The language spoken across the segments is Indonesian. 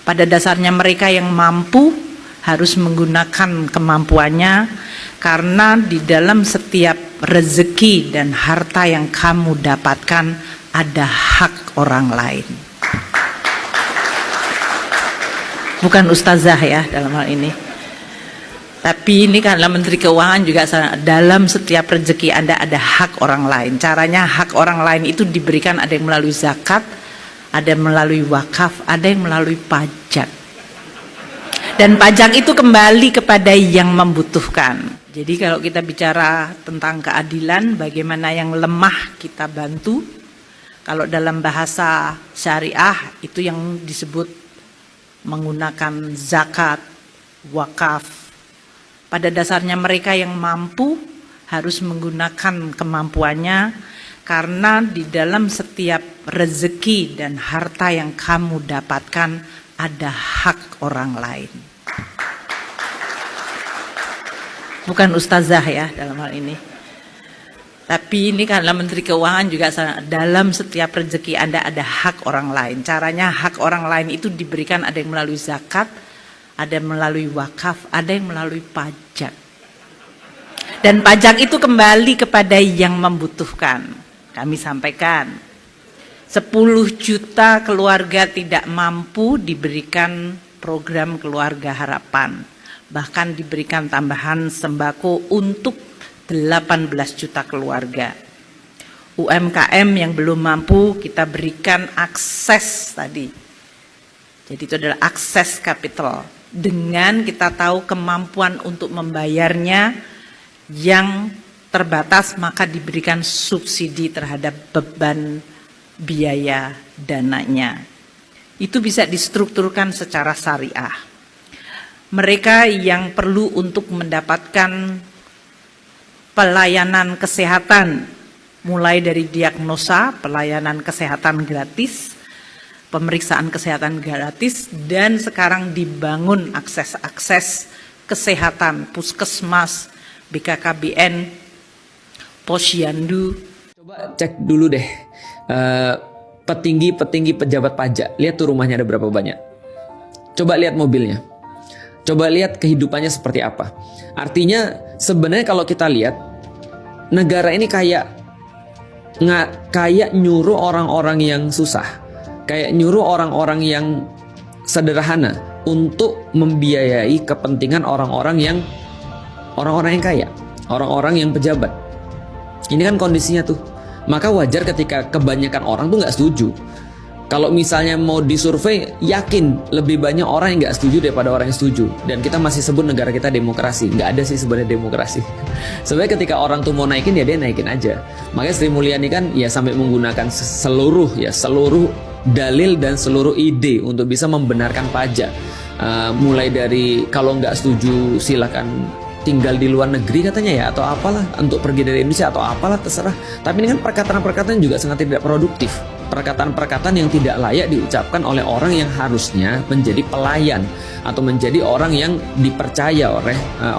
Pada dasarnya mereka yang mampu harus menggunakan kemampuannya, karena di dalam setiap rezeki dan harta yang kamu dapatkan ada hak orang lain. Bukan ustazah ya dalam hal ini. Tapi ini karena Menteri Keuangan juga dalam setiap rezeki Anda ada hak orang lain. Caranya hak orang lain itu diberikan, ada yang melalui zakat, ada yang melalui wakaf, ada yang melalui pajak. Dan pajak itu kembali kepada yang membutuhkan. Jadi kalau kita bicara tentang keadilan, bagaimana yang lemah kita bantu. Kalau dalam bahasa syariah itu yang disebut menggunakan zakat, wakaf. Pada dasarnya mereka yang mampu harus menggunakan kemampuannya, karena di dalam setiap rezeki dan harta yang kamu dapatkan ada hak orang lain. Bukan ustazah ya dalam hal ini. Tapi ini karena Menteri Keuangan juga dalam setiap rezeki Anda ada hak orang lain. Caranya hak orang lain itu diberikan, ada yang melalui zakat, ada yang melalui wakaf, ada yang melalui pajak. Dan pajak itu kembali kepada yang membutuhkan. Kami sampaikan 10 juta keluarga tidak mampu diberikan program Keluarga Harapan. Bahkan diberikan tambahan sembako untuk 18 juta keluarga. UMKM yang belum mampu kita berikan akses tadi. Jadi itu adalah akses kapital. Dengan kita tahu kemampuan untuk membayarnya yang terbatas, maka diberikan subsidi terhadap beban biaya dananya. Itu bisa distrukturkan secara syariah. Mereka yang perlu untuk mendapatkan pelayanan kesehatan, mulai dari diagnosa, pelayanan kesehatan gratis, pemeriksaan kesehatan gratis, dan sekarang dibangun akses-akses kesehatan, puskesmas, BKKBN, Posyandu. Coba cek dulu deh petinggi-petinggi pejabat pajak, lihat tuh rumahnya ada berapa banyak. Coba lihat mobilnya, coba lihat kehidupannya seperti apa. Artinya sebenarnya kalau kita lihat, negara ini kayak nyuruh orang-orang yang susah, kayak nyuruh orang-orang yang sederhana untuk membiayai kepentingan orang-orang yang kaya, orang-orang yang pejabat. Ini kan kondisinya tuh. Maka wajar ketika kebanyakan orang tuh nggak setuju. Kalau misalnya mau disurvei, yakin lebih banyak orang yang nggak setuju daripada orang yang setuju. Dan kita masih sebut negara kita demokrasi. Nggak ada sih sebenarnya demokrasi. Sebenarnya ketika orang tuh mau naikin, ya dia naikin aja. Makanya Sri Mulyani kan ya sampai menggunakan seluruh dalil dan seluruh ide untuk bisa membenarkan pajak. Mulai dari kalau nggak setuju silakan tinggal di luar negeri katanya ya, atau apalah, untuk pergi dari Indonesia atau apalah, terserah. Tapi ini kan perkataan-perkataan juga sangat tidak produktif, perkataan-perkataan yang tidak layak diucapkan oleh orang yang harusnya menjadi pelayan atau menjadi orang yang dipercaya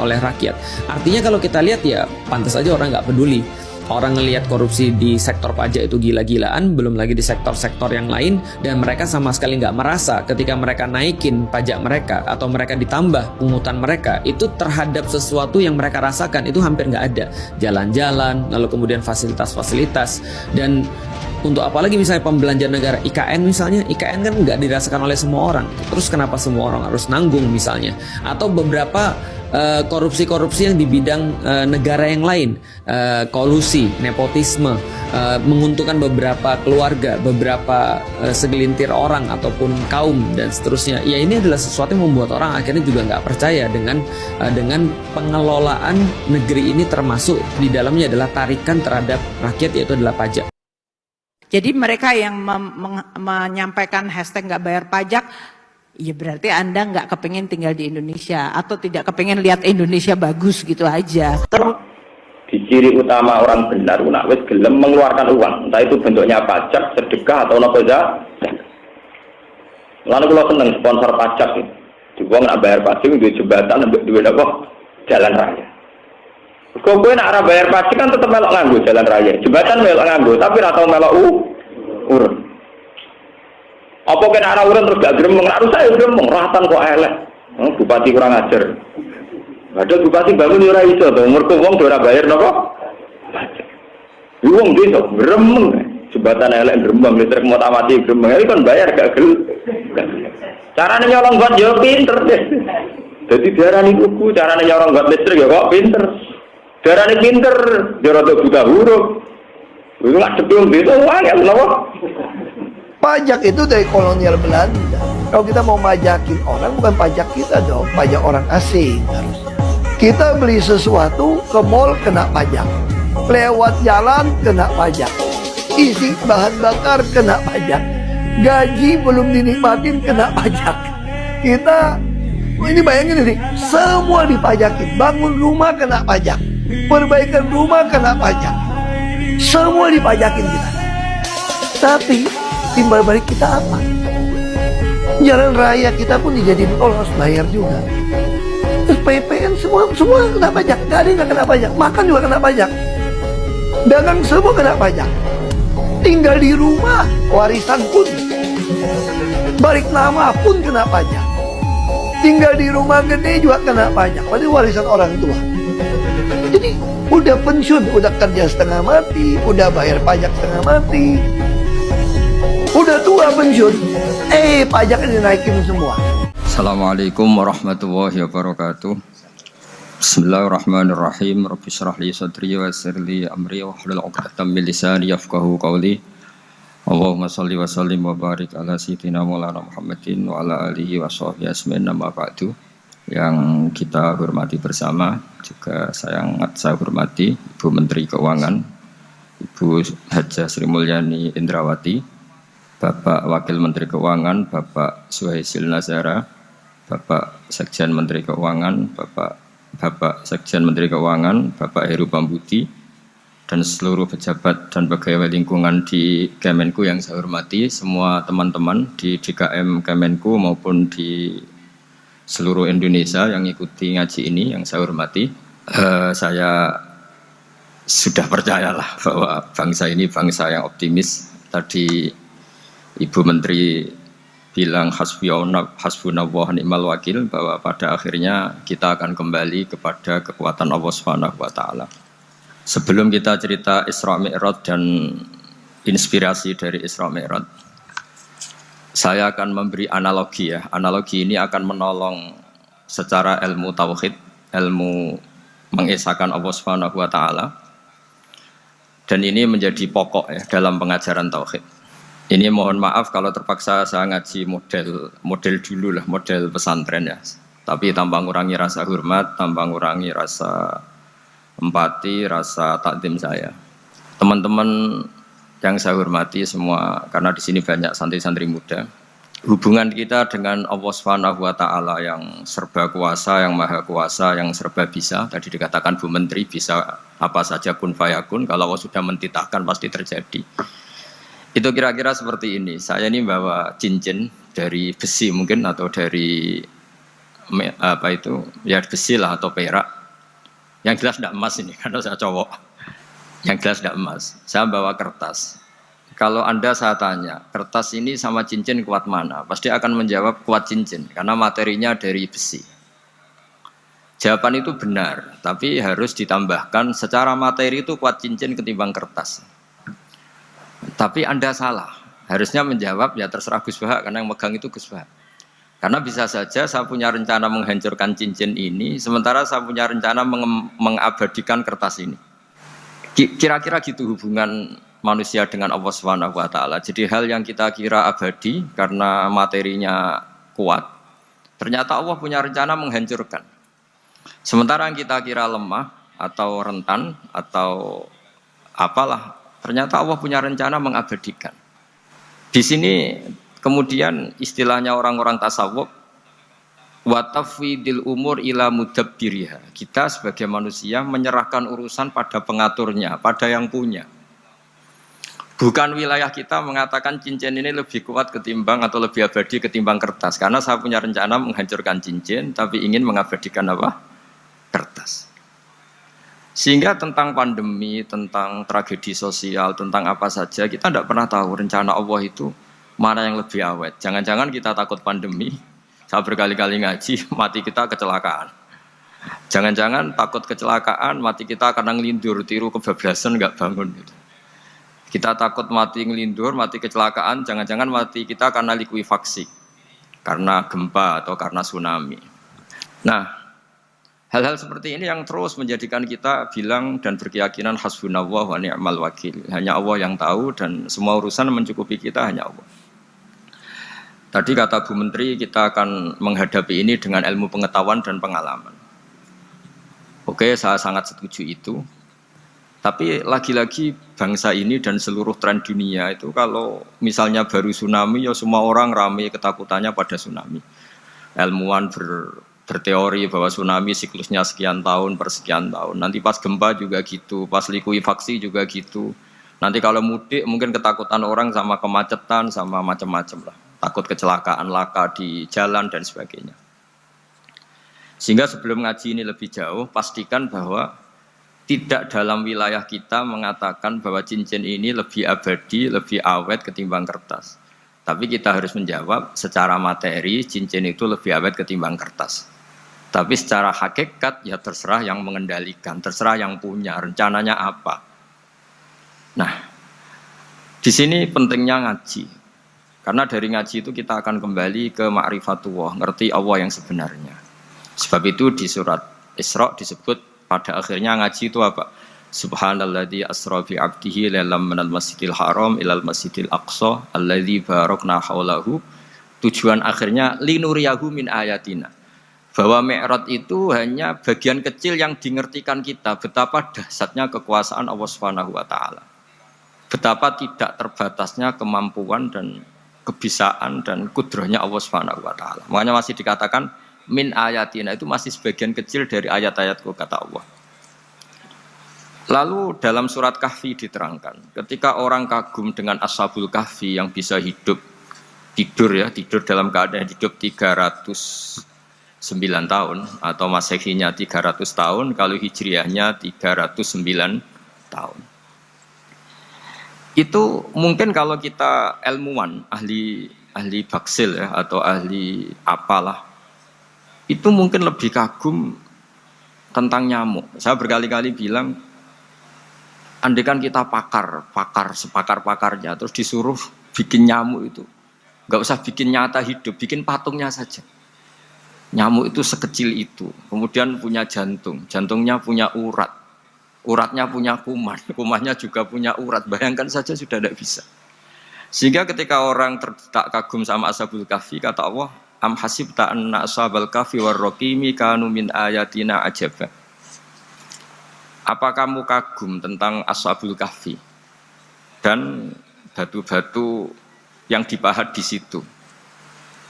oleh rakyat. Artinya kalau kita lihat ya pantas aja orang nggak peduli. Orang ngelihat korupsi di sektor pajak itu gila-gilaan, belum lagi di sektor-sektor yang lain, dan mereka sama sekali nggak merasa ketika mereka naikin pajak mereka atau mereka ditambah pungutan mereka itu terhadap sesuatu yang mereka rasakan itu hampir nggak ada. Jalan-jalan, lalu kemudian fasilitas-fasilitas, dan untuk apalagi misalnya pembelanjaan negara, IKN misalnya, IKN kan nggak dirasakan oleh semua orang. Terus kenapa semua orang harus nanggung misalnya? Atau beberapa korupsi-korupsi yang di bidang negara yang lain, kolusi, nepotisme, menguntungkan beberapa keluarga, beberapa segelintir orang ataupun kaum dan seterusnya. Ya ini adalah sesuatu yang membuat orang akhirnya juga nggak percaya dengan pengelolaan negeri ini, termasuk di dalamnya adalah tarikan terhadap rakyat, yaitu adalah pajak. Jadi mereka yang menyampaikan hashtag nggak bayar pajak, ya berarti Anda nggak kepengen tinggal di Indonesia atau tidak kepengen lihat Indonesia bagus gitu aja. Di ciri utama orang benar, wis gelem mengeluarkan uang, entah itu bentuknya pajak, sedekah atau apa saja. Lalu kalau seneng sponsor pajak itu, juga nggak bayar pajak di jembatan, duit apa jalan raya. Kau nak arah bayar pajak kan tetap melok nganggo jalan raya, jembatan melok nganggo, tapi atau melok urun. Apa kena arah urun terus gak gremeng? Harus saya gremeng, rahatan kok elek. Bupati kurang ajar. Padahal bupati bangun ora iso to, mergo wong ora bayar napa? Wong iso gremeng. Jembatan elek gremeng, listrik mau mati gremeng. Iki kan bayar gak gel. Carane nyolong got yo pinter deh. Dadi diarani kuku, carane nyolong got listrik ya kok pinter. Diarani pinter, dia rada buta huruf. Itu nggak sebelum itu uang ya kenapa? Pajak itu dari kolonial Belanda. Kalau kita mau majakin orang, bukan pajak kita dong, pajak orang asing harusnya. Kita beli sesuatu ke mall kena pajak, lewat jalan kena pajak, isi bahan bakar kena pajak, gaji belum dinikmatin kena pajak. Kita ini bayangin ini, semua dipajakin. Bangun rumah kena pajak, perbaikan rumah kena pajak, semua dipajakin kita. Tapi timbal balik kita apa? Jalan raya kita pun dijadiin tol, harus bayar juga. Terus PPN semua kena pajak, gak ada yang gak kena pajak. Makan juga kena pajak, dagang semua kena pajak. Tinggal di rumah, warisan pun, balik nama pun kena pajak. Tinggal di rumah gede juga kena pajak, padahal warisan orang tua. Jadi udah pensiun, udah kerja setengah mati, udah bayar pajak setengah mati, udah tua pensiun, pajaknya dinaikin semua. Assalamualaikum warahmatullahi wabarakatuh. Bismillahirrahmanirrahim. Rabbi shrah li sadri wa yassir li amri wahlul 'uqdatam min lisani yafqahu qawli. Allahumma shalli wa sallim wa barik ala sayyidina Maulana Muhammadin wa ala alihi wa sahbihi asmin nama ba'du. Yang kita hormati bersama, juga saya hormati Ibu Menteri Keuangan, Ibu Hajah Sri Mulyani Indrawati, Bapak Wakil Menteri Keuangan, Bapak Suhaisil Nazara, Bapak Sekjen Menteri Keuangan, Bapak Sekjen Menteri Keuangan, Bapak Heru Pambudi, dan seluruh pejabat dan pegawai lingkungan di Kemenku yang saya hormati, semua teman-teman di DKM Kemenku maupun di seluruh Indonesia yang ikuti ngaji ini yang saya hormati. Saya sudah percayalah bahwa bangsa ini bangsa yang optimis. Tadi Ibu Menteri bilang hasbunallah ni'mal wakil, bahwa pada akhirnya kita akan kembali kepada kekuatan Allah Subhanahu wa taala. Sebelum kita cerita Isra Mi'raj dan inspirasi dari Isra Mi'raj, saya akan memberi analogi ya. Analogi ini akan menolong secara ilmu tauhid, ilmu mengesahkan Allah Subhanahu wa taala. Dan ini menjadi pokok ya dalam pengajaran tauhid. Ini mohon maaf kalau terpaksa saya ngaji model dulu lah, model pesantren ya. Tapi tanpa ngurangi rasa hormat, tanpa ngurangi rasa empati, rasa takdim saya. Teman-teman yang saya hormati semua, karena di sini banyak santri-santri muda. Hubungan kita dengan Allah Subhanahu wa taala yang serba kuasa, yang maha kuasa, yang serba bisa. Tadi dikatakan Bu Menteri bisa apa saja kun fayakun, kalau Allah sudah mentitahkan pasti terjadi. Itu kira-kira seperti ini. Saya ini bawa cincin dari besi mungkin, atau dari apa itu, ya besi lah atau perak. Yang jelas tidak emas ini, karena saya cowok. Yang jelas tidak emas. Saya bawa kertas. Kalau Anda saya tanya, kertas ini sama cincin kuat mana? Pasti akan menjawab kuat cincin, karena materinya dari besi. Jawaban itu benar, tapi harus ditambahkan secara materi itu kuat cincin ketimbang kertas. Tapi Anda salah, harusnya menjawab ya terserah Gus Bahak, karena yang megang itu Gus Bahak. Karena bisa saja saya punya rencana menghancurkan cincin ini, sementara saya punya rencana mengabadikan kertas ini. Kira-kira gitu hubungan manusia dengan Allah Subhanahu wa taala. Jadi hal yang kita kira abadi karena materinya kuat, ternyata Allah punya rencana menghancurkan. Sementara yang kita kira lemah atau rentan atau apalah, ternyata Allah punya rencana mengabadikan. Di sini kemudian istilahnya orang-orang tasawuf, wa tafwidil umur ila mudabbiriha. Kita sebagai manusia menyerahkan urusan pada pengaturnya, pada yang punya. Bukan wilayah kita mengatakan cincin ini lebih kuat ketimbang atau lebih abadi ketimbang kertas. Karena saya punya rencana menghancurkan cincin, tapi ingin mengabadikan apa? Kertas. Sehingga tentang pandemi, tentang tragedi sosial, tentang apa saja, kita tidak pernah tahu rencana Allah itu mana yang lebih awet. Jangan-jangan kita takut pandemi, saya berkali-kali ngaji, mati kita kecelakaan. Jangan-jangan takut kecelakaan, mati kita karena ngelindur, tiru kebablasan nggak bangun. Gitu. Kita takut mati ngelindur, mati kecelakaan, jangan-jangan mati kita karena likuifaksi, karena gempa atau karena tsunami. Nah, hal-hal seperti ini yang terus menjadikan kita bilang dan berkeyakinan hasbunallah wa ni'mal wakil. Hanya Allah yang tahu dan semua urusan mencukupi kita hanya Allah. Tadi kata Bu Menteri kita akan menghadapi ini dengan ilmu pengetahuan dan pengalaman. Oke, saya sangat setuju itu. Tapi lagi-lagi bangsa ini dan seluruh tren dunia itu kalau misalnya baru tsunami ya semua orang ramai ketakutannya pada tsunami. Ilmuwan berteori bahwa tsunami siklusnya sekian tahun per sekian tahun. Nanti pas gempa juga gitu, pas likuifaksi juga gitu. Nanti kalau mudik mungkin ketakutan orang sama kemacetan sama macam-macam lah. Takut kecelakaan laka di jalan dan sebagainya. Sehingga sebelum ngaji ini lebih jauh, pastikan bahwa tidak dalam wilayah kita mengatakan bahwa cincin ini lebih abadi, lebih awet ketimbang kertas. Tapi kita harus menjawab secara materi cincin itu lebih awet ketimbang kertas. Tapi secara hakikat ya terserah yang mengendalikan, terserah yang punya, rencananya apa. Nah, di sini pentingnya ngaji. Karena dari ngaji itu kita akan kembali ke ma'rifatullah, ngerti Allah yang sebenarnya. Sebab itu di surat Isra disebut pada akhirnya ngaji itu apa? Subhanalladzi asra bi 'abdihi lailam minal masjidil haram ilal masjidil aqsa alladzi barakna haulahu. Tujuan akhirnya linuriyahu min ayatina. Bahwa Mi'raj itu hanya bagian kecil yang dingertikan kita betapa dahsyatnya kekuasaan Allah Subhanahu wa taala. Betapa tidak terbatasnya kemampuan dan kebisaan dan kudrahnya Allah Subhanahu wa taala. Makanya masih dikatakan min ayatina, itu masih sebagian kecil dari ayat-ayatku kata Allah. Lalu dalam surat Kahfi diterangkan, ketika orang kagum dengan Ashabul Kahfi yang bisa hidup, tidur dalam keadaan hidup 309 tahun, atau Masehinya 300 tahun, kalau Hijriahnya 309 tahun. Itu mungkin kalau kita ilmuwan, ahli baksil ya, atau ahli apalah, itu mungkin lebih kagum tentang nyamuk. Saya berkali-kali bilang, andaikan kita sepakar-pakarnya, terus disuruh bikin nyamuk itu, nggak usah bikin nyata hidup, bikin patungnya saja. Nyamuk itu sekecil itu, kemudian punya jantung, jantungnya punya urat, uratnya punya kuman, kumannya juga punya urat. Bayangkan saja sudah tidak bisa. Sehingga ketika orang tak kagum sama Ashabul Kahfi, kata Allah, am hasibta anna ashabal kahfi warraqimi kanu min ayatina ajaba. Apa kamu kagum tentang Ashabul Kahfi dan batu-batu yang dipahat di situ?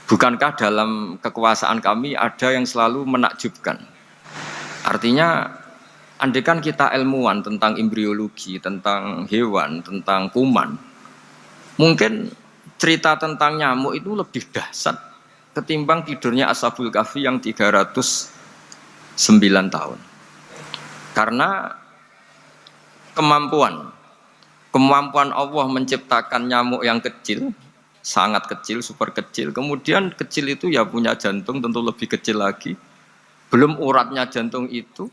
Bukankah dalam kekuasaan kami ada yang selalu menakjubkan? Artinya, andaikan kita ilmuwan tentang embriologi, tentang hewan, tentang kuman, mungkin cerita tentang nyamuk itu lebih dahsyat ketimbang tidurnya Ashabul Kahfi yang 309 tahun. Karena kemampuan Allah menciptakan nyamuk yang kecil, sangat kecil, super kecil. Kemudian kecil itu ya punya jantung tentu lebih kecil lagi. Belum uratnya jantung itu.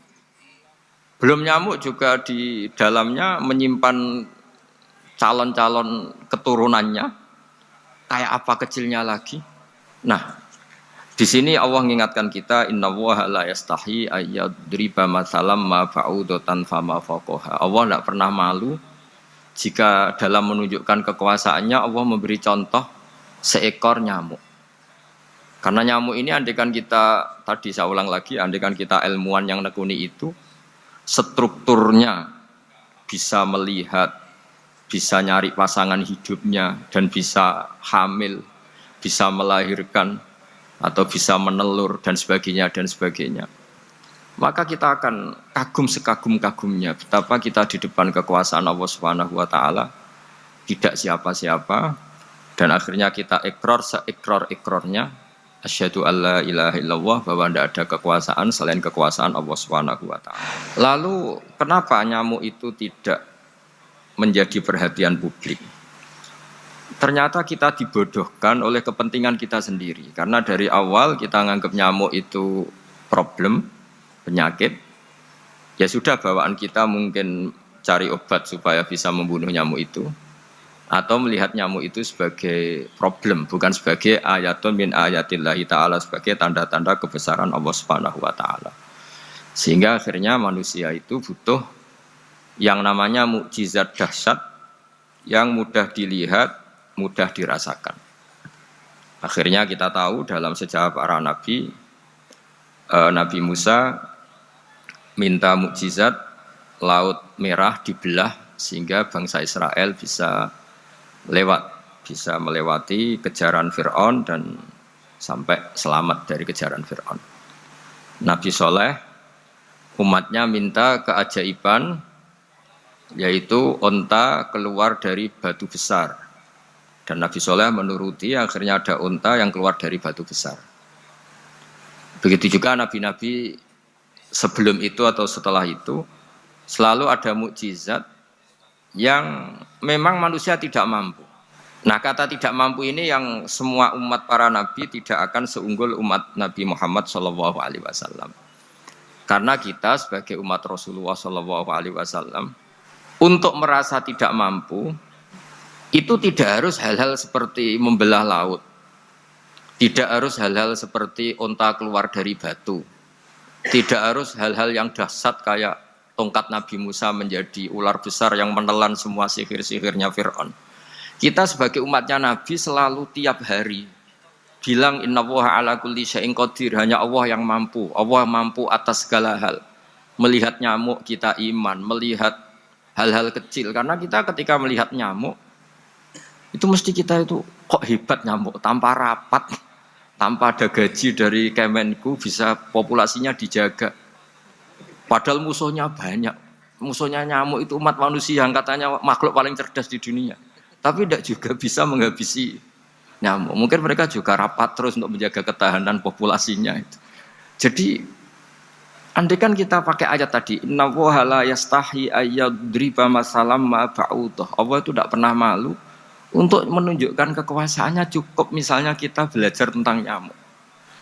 Belum nyamuk juga di dalamnya menyimpan calon-calon keturunannya. Kayak apa kecilnya lagi? Nah, di sini Allah mengingatkan kita, innallaha la yastahi ayyadriba matsalam ma ba'udatan fama faqaha. Allah tidak pernah malu jika dalam menunjukkan kekuasaannya Allah memberi contoh seekor nyamuk. Karena nyamuk ini andaikan kita, tadi saya ulang lagi, andaikan kita ilmuwan yang nekuni itu, strukturnya bisa melihat, bisa nyari pasangan hidupnya, dan bisa hamil, bisa melahirkan atau bisa menelur dan sebagainya, maka kita akan kagum sekagum-kagumnya betapa kita di depan kekuasaan Allah Subhanahu wa taala tidak siapa-siapa, dan akhirnya kita ikrar seikrar-ikrarnya asyhadu alla ilaha illallah, bahwa tidak ada kekuasaan selain kekuasaan Allah Subhanahu wa taala. Lalu kenapa nyamuk itu tidak menjadi perhatian publik? ternyata kita dibodohkan oleh kepentingan kita sendiri. Karena dari awal kita nganggap nyamuk itu problem, penyakit. Ya sudah, bawaan kita mungkin cari obat supaya bisa membunuh nyamuk itu. Atau melihat nyamuk itu sebagai problem, bukan sebagai ayatun min ayatillahi ta'ala, sebagai tanda-tanda kebesaran Allah Subhanahu wa ta'ala. Sehingga akhirnya manusia itu butuh yang namanya mukjizat dahsyat yang mudah dilihat, mudah dirasakan. Akhirnya kita tahu dalam sejarah para nabi, Nabi Musa minta mukjizat Laut Merah dibelah sehingga bangsa Israel bisa melewati kejaran Fir'aun dan sampai selamat dari kejaran Fir'aun. Nabi Soleh umatnya minta keajaiban, yaitu onta keluar dari batu besar. Dan Nabi Soleh menuruti, akhirnya ada onta yang keluar dari batu besar. Begitu juga nabi-nabi sebelum itu atau setelah itu, selalu ada mukjizat yang memang manusia tidak mampu. Nah, kata tidak mampu ini yang semua umat para nabi tidak akan seunggul umat Nabi Muhammad SAW. Karena kita sebagai umat Rasulullah SAW, untuk merasa tidak mampu, itu tidak harus hal-hal seperti membelah laut. Tidak harus hal-hal seperti onta keluar dari batu. Tidak harus hal-hal yang dahsyat kayak tongkat Nabi Musa menjadi ular besar yang menelan semua sihir-sihirnya Fir'aun. Kita sebagai umatnya Nabi selalu tiap hari bilang innallaha ala kulli syai'in qadir, hanya Allah yang mampu. Allah mampu atas segala hal. Melihat nyamuk kita iman, melihat hal-hal kecil. Karena kita ketika melihat nyamuk, itu mesti kita itu kok hebat nyamuk, tanpa rapat, tanpa ada gaji dari Kemenku bisa populasinya dijaga. Padahal musuhnya banyak. Musuhnya nyamuk itu umat manusia yang katanya makhluk paling cerdas di dunia. Tapi tidak juga bisa menghabisi nyamuk. Mungkin mereka juga rapat terus untuk menjaga ketahanan populasinya itu. Jadi andai kan kita pakai ayat tadi, innallaha la yastahi ayyadriba masalam ma ba'udah. Allah itu tidak pernah malu untuk menunjukkan kekuasaannya. Cukup misalnya kita belajar tentang nyamuk.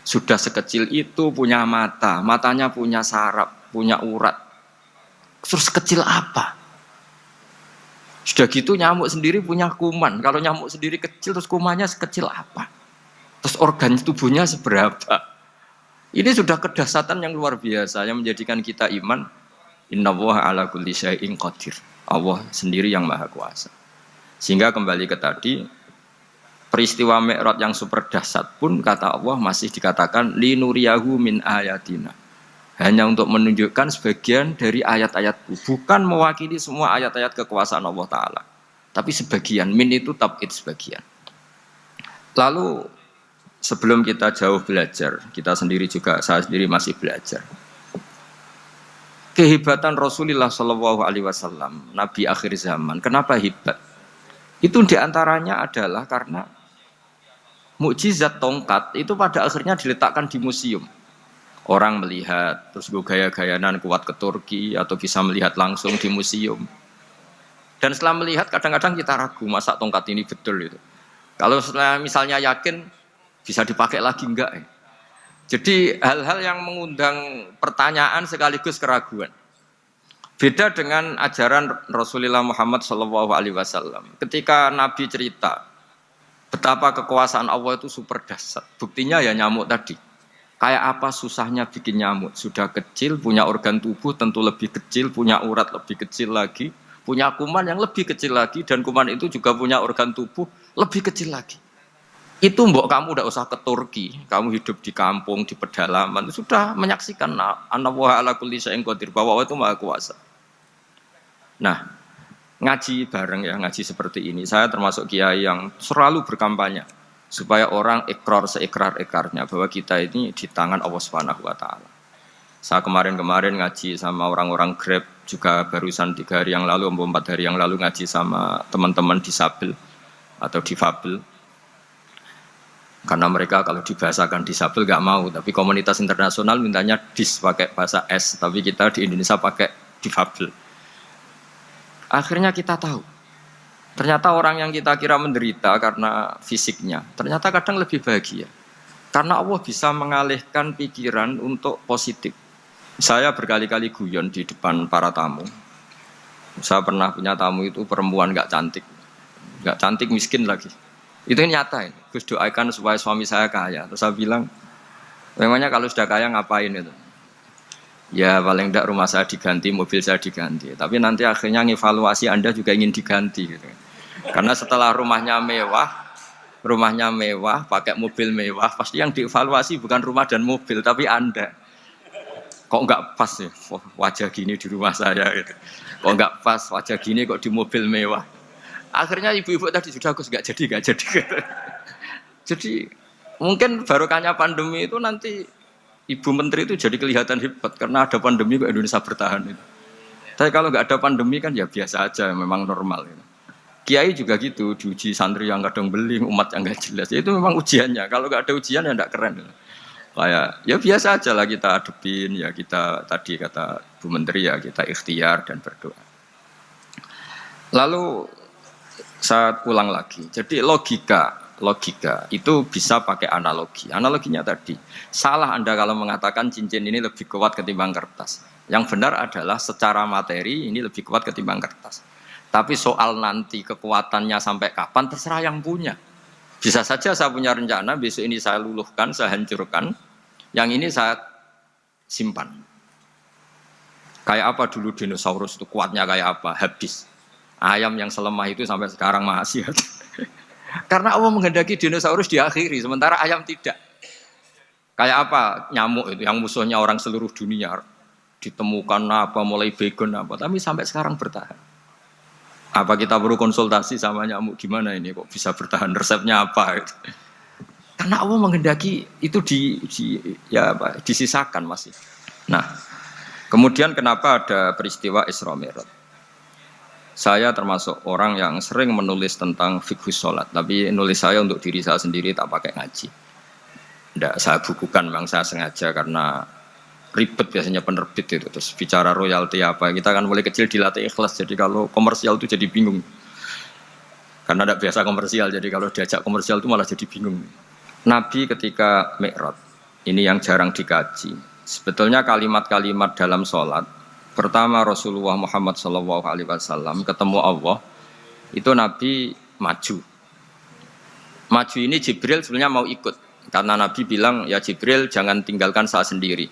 Sudah sekecil itu punya mata, matanya punya saraf, punya urat. Terus kecil apa? Sudah gitu nyamuk sendiri punya kuman. Kalau nyamuk sendiri kecil, terus kumannya sekecil apa? Terus organ tubuhnya seberapa? Ini sudah kedahsyatan yang luar biasa yang menjadikan kita iman. Innallaha ala kulli syai'in qadir. Allah sendiri yang maha kuasa. Sehingga kembali ke tadi, peristiwa Mi'raj yang super dahsyat pun kata Allah masih dikatakan linuriyahu min ayatina. Hanya untuk menunjukkan sebagian dari ayat-ayatku, bukan mewakili semua ayat-ayat kekuasaan Allah Ta'ala, tapi sebagian. Min itu tab'id sebagian. Lalu sebelum kita jauh belajar, kita sendiri juga, saya sendiri masih belajar, kehebatan Rasulullah SAW, Nabi akhir zaman. Kenapa hebat? Itu diantaranya adalah karena mukjizat tongkat itu pada akhirnya diletakkan di museum. Orang melihat, terus gaya-gayanan kuat ke Turki, atau bisa melihat langsung di museum. Dan setelah melihat, kadang-kadang kita ragu, masa tongkat ini betul itu. Kalau setelah misalnya yakin, bisa dipakai lagi enggak? Jadi hal-hal yang mengundang pertanyaan sekaligus keraguan. Beda dengan ajaran Rasulullah Muhammad SAW. Ketika Nabi cerita betapa kekuasaan Allah itu super dahsyat, buktinya ya nyamuk tadi. Kayak apa susahnya bikin nyamuk? Sudah kecil, punya organ tubuh tentu lebih kecil, punya urat lebih kecil lagi, punya kuman yang lebih kecil lagi, dan kuman itu juga punya organ tubuh lebih kecil lagi. Itu mbok kamu udah usah ke Turki, kamu hidup di kampung, di pedalaman, sudah menyaksikan Anallaha ala kulli syai'in qadir, bahwa Allah itu maha kuasa. Nah, ngaji bareng ya, ngaji seperti ini. Saya termasuk kiai yang selalu berkampanye supaya orang ikrar seikrar-ikrarnya bahwa kita ini di tangan Allah Subhanahu wa taala. Saya kemarin-kemarin ngaji sama orang-orang Grab, juga barusan 3 hari yang lalu, 4 hari yang lalu ngaji sama teman-teman disabel atau difabel. Karena mereka kalau dibahasakan disabel gak mau, tapi komunitas internasional mintanya dis pakai bahasa S, tapi kita di Indonesia pakai difabel. Akhirnya kita tahu Ternyata orang yang kita kira menderita karena fisiknya, ternyata kadang lebih bahagia. Karena Allah bisa mengalihkan pikiran untuk positif. Saya berkali-kali guyon di depan para tamu. Saya pernah punya tamu itu perempuan nggak cantik miskin lagi. Itu nyata ini. Gus doakan supaya suami saya kaya. Terus saya bilang, memangnya kalau sudah kaya ngapain itu? Ya paling tidak rumah saya diganti, mobil saya diganti. Tapi nanti akhirnya ngevaluasi Anda juga ingin diganti. Gitu. Karena setelah rumahnya mewah, pakai mobil mewah, pasti yang dievaluasi bukan rumah dan mobil, tapi Anda. Kok nggak pas ya wajah gini di rumah saya gitu. Kok nggak pas wajah gini kok di mobil mewah. Akhirnya ibu-ibu tadi sudah Gus nggak jadi gitu. Jadi mungkin barokahnya pandemi itu nanti Ibu Menteri itu jadi kelihatan hebat karena ada pandemi kok Indonesia bertahan itu. Tapi kalau nggak ada pandemi kan ya biasa aja, memang normal. Gitu. Kiai juga gitu, diuji santri yang kadang beling, umat yang nggak jelas. Ya, itu memang ujiannya. Kalau nggak ada ujian ya nggak keren. Gitu. Kayak ya biasa aja lah kita hadepin, ya kita tadi kata Bu Menteri ya kita ikhtiar dan berdoa. Lalu saya ulang lagi. Jadi logika itu bisa pakai analogi. Analoginya tadi, salah Anda kalau mengatakan cincin ini lebih kuat ketimbang kertas. Yang benar adalah secara materi ini lebih kuat ketimbang kertas. Tapi soal nanti kekuatannya sampai kapan terserah yang punya. Bisa saja saya punya rencana besok ini saya luluhkan, saya hancurkan. Yang ini saya simpan. Kayak apa dulu dinosaurus itu kuatnya kayak apa? Habis. Ayam yang selemah itu sampai sekarang masih ada. Karena Allah menghendaki dinosaurus diakhiri, sementara ayam tidak. Kayak apa nyamuk itu yang musuhnya orang seluruh dunia. Ditemukan apa, mulai begon apa, tapi sampai sekarang bertahan. Apa kita perlu konsultasi sama nyamuk gimana ini kok bisa bertahan, resepnya apa gitu. Karena Allah menghendaki itu disisakan masih. Nah, kemudian kenapa ada peristiwa Isra Mi'raj? Saya termasuk orang yang sering menulis tentang fikih sholat, tapi nulis saya untuk diri saya sendiri tak pakai ngaji. Tidak saya bukukan, memang saya sengaja karena ribet biasanya penerbit itu. Terus bicara royalti apa, kita kan mulai kecil dilatih ikhlas, jadi kalau komersial itu jadi bingung. Karena tidak biasa komersial, jadi kalau diajak komersial itu malah jadi bingung. Nabi ketika Mi'raj, ini yang jarang dikaji. Sebetulnya kalimat-kalimat dalam sholat, pertama Rasulullah Muhammad SAW ketemu Allah, itu Nabi maju. Maju ini Jibril sebenarnya mau ikut, karena Nabi bilang, ya Jibril jangan tinggalkan saya sendiri.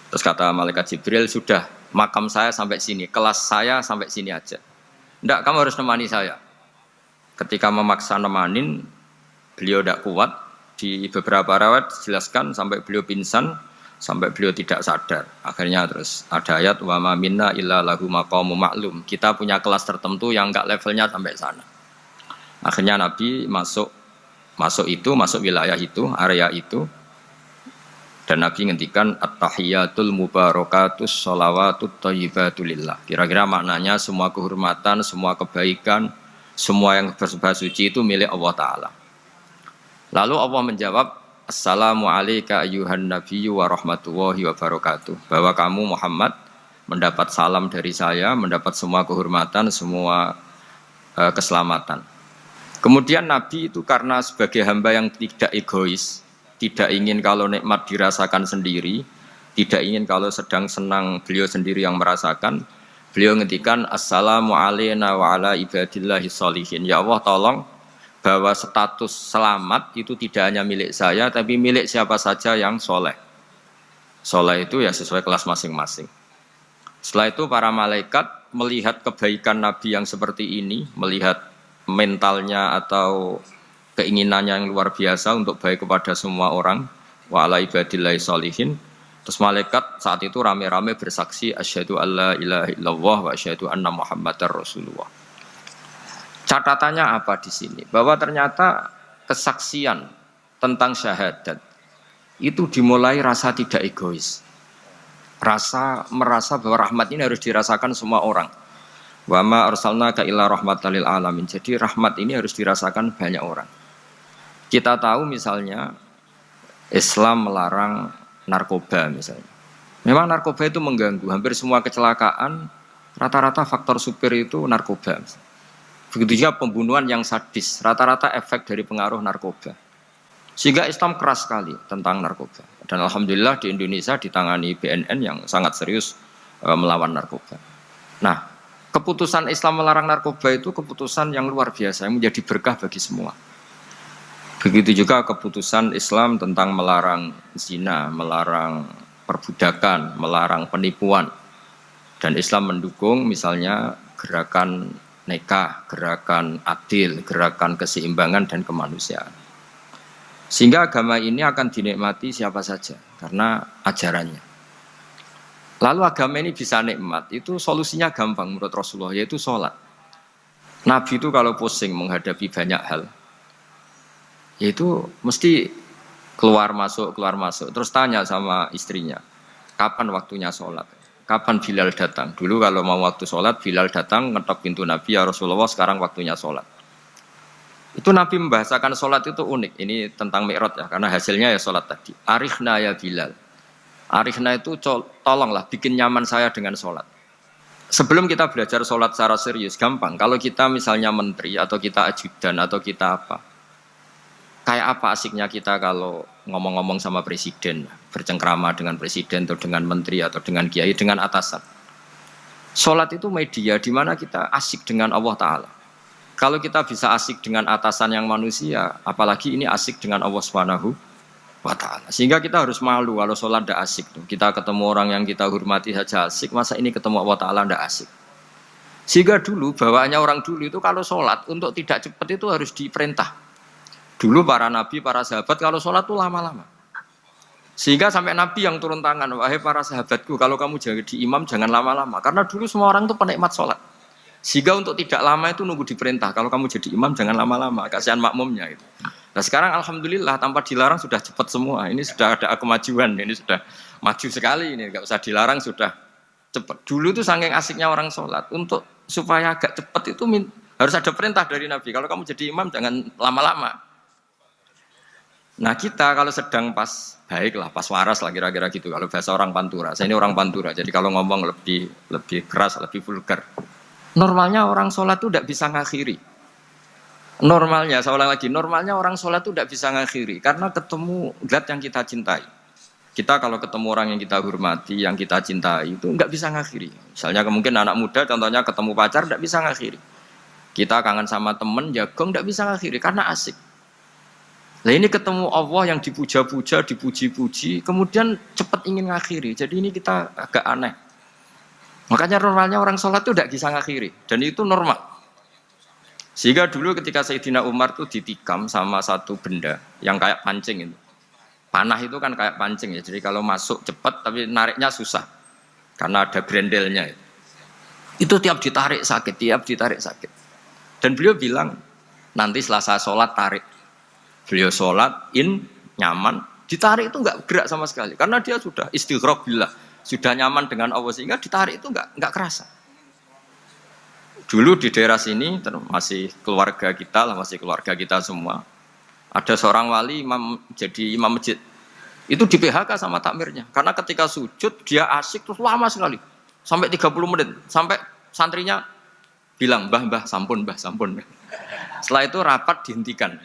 Terus kata malaikat Jibril, sudah makam saya sampai sini, kelas saya sampai sini aja. Tidak, kamu harus nemani saya. Ketika memaksa nemanin, beliau tidak kuat. Di beberapa rawat dijelaskan sampai beliau pingsan, sampai beliau tidak sadar. Akhirnya terus ada ayat wa ma minna illa lahu maqamun ma'lum. Kita punya kelas tertentu yang enggak levelnya sampai sana. Akhirnya Nabi masuk wilayah itu, area itu. Dan Nabi ngendikan at-tahiyatul mubarakatus sholawatut thayyibatulillah. Kira-kira maknanya semua kehormatan, semua kebaikan, semua yang bersembah suci itu milik Allah Ta'ala. Lalu Allah menjawab, Assalamu alayka ayyuhan nabiyyu wa rahmatullahi wa barakatuh. Bahwa kamu Muhammad mendapat salam dari saya, mendapat semua kehormatan, semua keselamatan. Kemudian Nabi itu karena sebagai hamba yang tidak egois, tidak ingin kalau nikmat dirasakan sendiri, tidak ingin kalau sedang senang beliau sendiri yang merasakan, beliau ngendikan Assalamu alayna wa ala ibadillahi sholihin. Ya Allah tolong bahwa status selamat itu tidak hanya milik saya, tapi milik siapa saja yang soleh. Soleh itu ya sesuai kelas masing-masing. Setelah itu para malaikat melihat kebaikan Nabi yang seperti ini, melihat mentalnya atau keinginannya yang luar biasa untuk baik kepada semua orang, wa ala ibadillahi sholihin. Terus malaikat saat itu rame-rame bersaksi asyhadu alla ilaha illallah wa asyhadu anna muhammadar rasulullah. Catatannya apa di sini? Bahwa ternyata kesaksian tentang syahadat itu dimulai rasa tidak egois. Merasa bahwa rahmat ini harus dirasakan semua orang. Wa ma arsalnaka illa rahmatan lil alamin. Jadi rahmat ini harus dirasakan banyak orang. Kita tahu misalnya Islam melarang narkoba misalnya. Memang narkoba itu mengganggu. Hampir semua kecelakaan rata-rata faktor supir itu narkoba. Begitu juga pembunuhan yang sadis, rata-rata efek dari pengaruh narkoba. Sehingga Islam keras sekali tentang narkoba. Dan alhamdulillah di Indonesia ditangani BNN yang sangat serius melawan narkoba. Nah, keputusan Islam melarang narkoba itu keputusan yang luar biasa, yang menjadi berkah bagi semua. Begitu juga keputusan Islam tentang melarang zina, melarang perbudakan, melarang penipuan. Dan Islam mendukung misalnya gerakan nikah, gerakan adil, gerakan keseimbangan dan kemanusiaan. Sehingga agama ini akan dinikmati siapa saja karena ajarannya. Lalu agama ini bisa nikmat, itu solusinya gampang menurut Rasulullah, yaitu sholat. Nabi itu kalau pusing menghadapi banyak hal, yaitu mesti keluar masuk, terus tanya sama istrinya, kapan waktunya sholat? Kapan Bilal datang? Dulu kalau mau waktu sholat, Bilal datang, ngetok pintu Nabi, ya Rasulullah sekarang waktunya sholat. Itu Nabi membahasakan sholat itu unik. Ini tentang Mi'raj ya, karena hasilnya ya sholat tadi. Arikhna ya Bilal. Arikhna itu tolonglah bikin nyaman saya dengan sholat. Sebelum kita belajar sholat secara serius, gampang. Kalau kita misalnya menteri, atau kita ajudan, atau kita apa. Kayak apa asiknya kita kalau ngomong-ngomong sama presiden, bercengkrama dengan presiden, atau dengan menteri, atau dengan kiai, dengan atasan. Sholat itu media di mana kita asik dengan Allah Ta'ala. Kalau kita bisa asik dengan atasan yang manusia, apalagi ini asik dengan Allah Subhanahu wa Ta'ala. Sehingga kita harus malu kalau sholat tidak asik. Kita ketemu orang yang kita hormati saja asik, masa ini ketemu Allah Ta'ala tidak asik. Sehingga dulu, bawaannya orang dulu itu kalau sholat, untuk tidak cepat itu harus diperintah. Dulu para nabi, para sahabat kalau sholat itu lama-lama. Sehingga sampai nabi yang turun tangan, wahai para sahabatku, kalau kamu jadi imam jangan lama-lama. Karena dulu semua orang itu penikmat sholat. Sehingga untuk tidak lama itu nunggu diperintah. Kalau kamu jadi imam jangan lama-lama, kasihan makmumnya itu. Nah sekarang alhamdulillah tanpa dilarang sudah cepat semua. Ini sudah ada kemajuan, ini sudah maju sekali. Ini nggak usah dilarang sudah cepat. Dulu itu saking asiknya orang sholat. Untuk supaya agak cepat itu harus ada perintah dari Nabi. Kalau kamu jadi imam jangan lama-lama. Nah kita kalau sedang pas baik lah, pas waras lah kira-kira gitu. Kalau bahasa orang Pantura, saya ini orang Pantura. Jadi kalau ngomong lebih keras, lebih vulgar. Normalnya orang sholat itu tidak bisa ngakhiri. Normalnya, saya ulang lagi, normalnya orang sholat itu tidak bisa ngakhiri. Karena ketemu zat yang kita cintai. Kita kalau ketemu orang yang kita hormati, yang kita cintai, itu nggak bisa ngakhiri. Misalnya mungkin anak muda, contohnya ketemu pacar, tidak bisa ngakhiri. Kita kangen sama temen, jagong, tidak bisa ngakhiri, karena asik. Nah ini ketemu Allah yang dipuja-puja, dipuji-puji, kemudian cepat ingin ngakhiri. Jadi ini kita agak aneh. Makanya normalnya orang sholat itu tidak bisa ngakhiri. Dan itu normal. Sehingga dulu ketika Sayyidina Umar itu ditikam sama satu benda yang kayak pancing itu. Panah itu kan kayak pancing ya. Jadi kalau masuk cepat tapi nariknya susah. Karena ada grendelnya. Itu tiap ditarik sakit, Dan beliau bilang, nanti setelah saya sholat tarik. Beliau sholat, nyaman, ditarik itu enggak gerak sama sekali. Karena dia sudah istighraq billah, sudah nyaman dengan Allah, sehingga ditarik itu enggak kerasa. Dulu di daerah sini, masih keluarga kita lah, masih keluarga kita semua. Ada seorang wali, jadi imam masjid. Itu di PHK sama takmirnya. Karena ketika sujud, dia asik terus lama sekali. Sampai 30 menit. Sampai santrinya bilang, mbah, sampun. Setelah itu rapat dihentikan.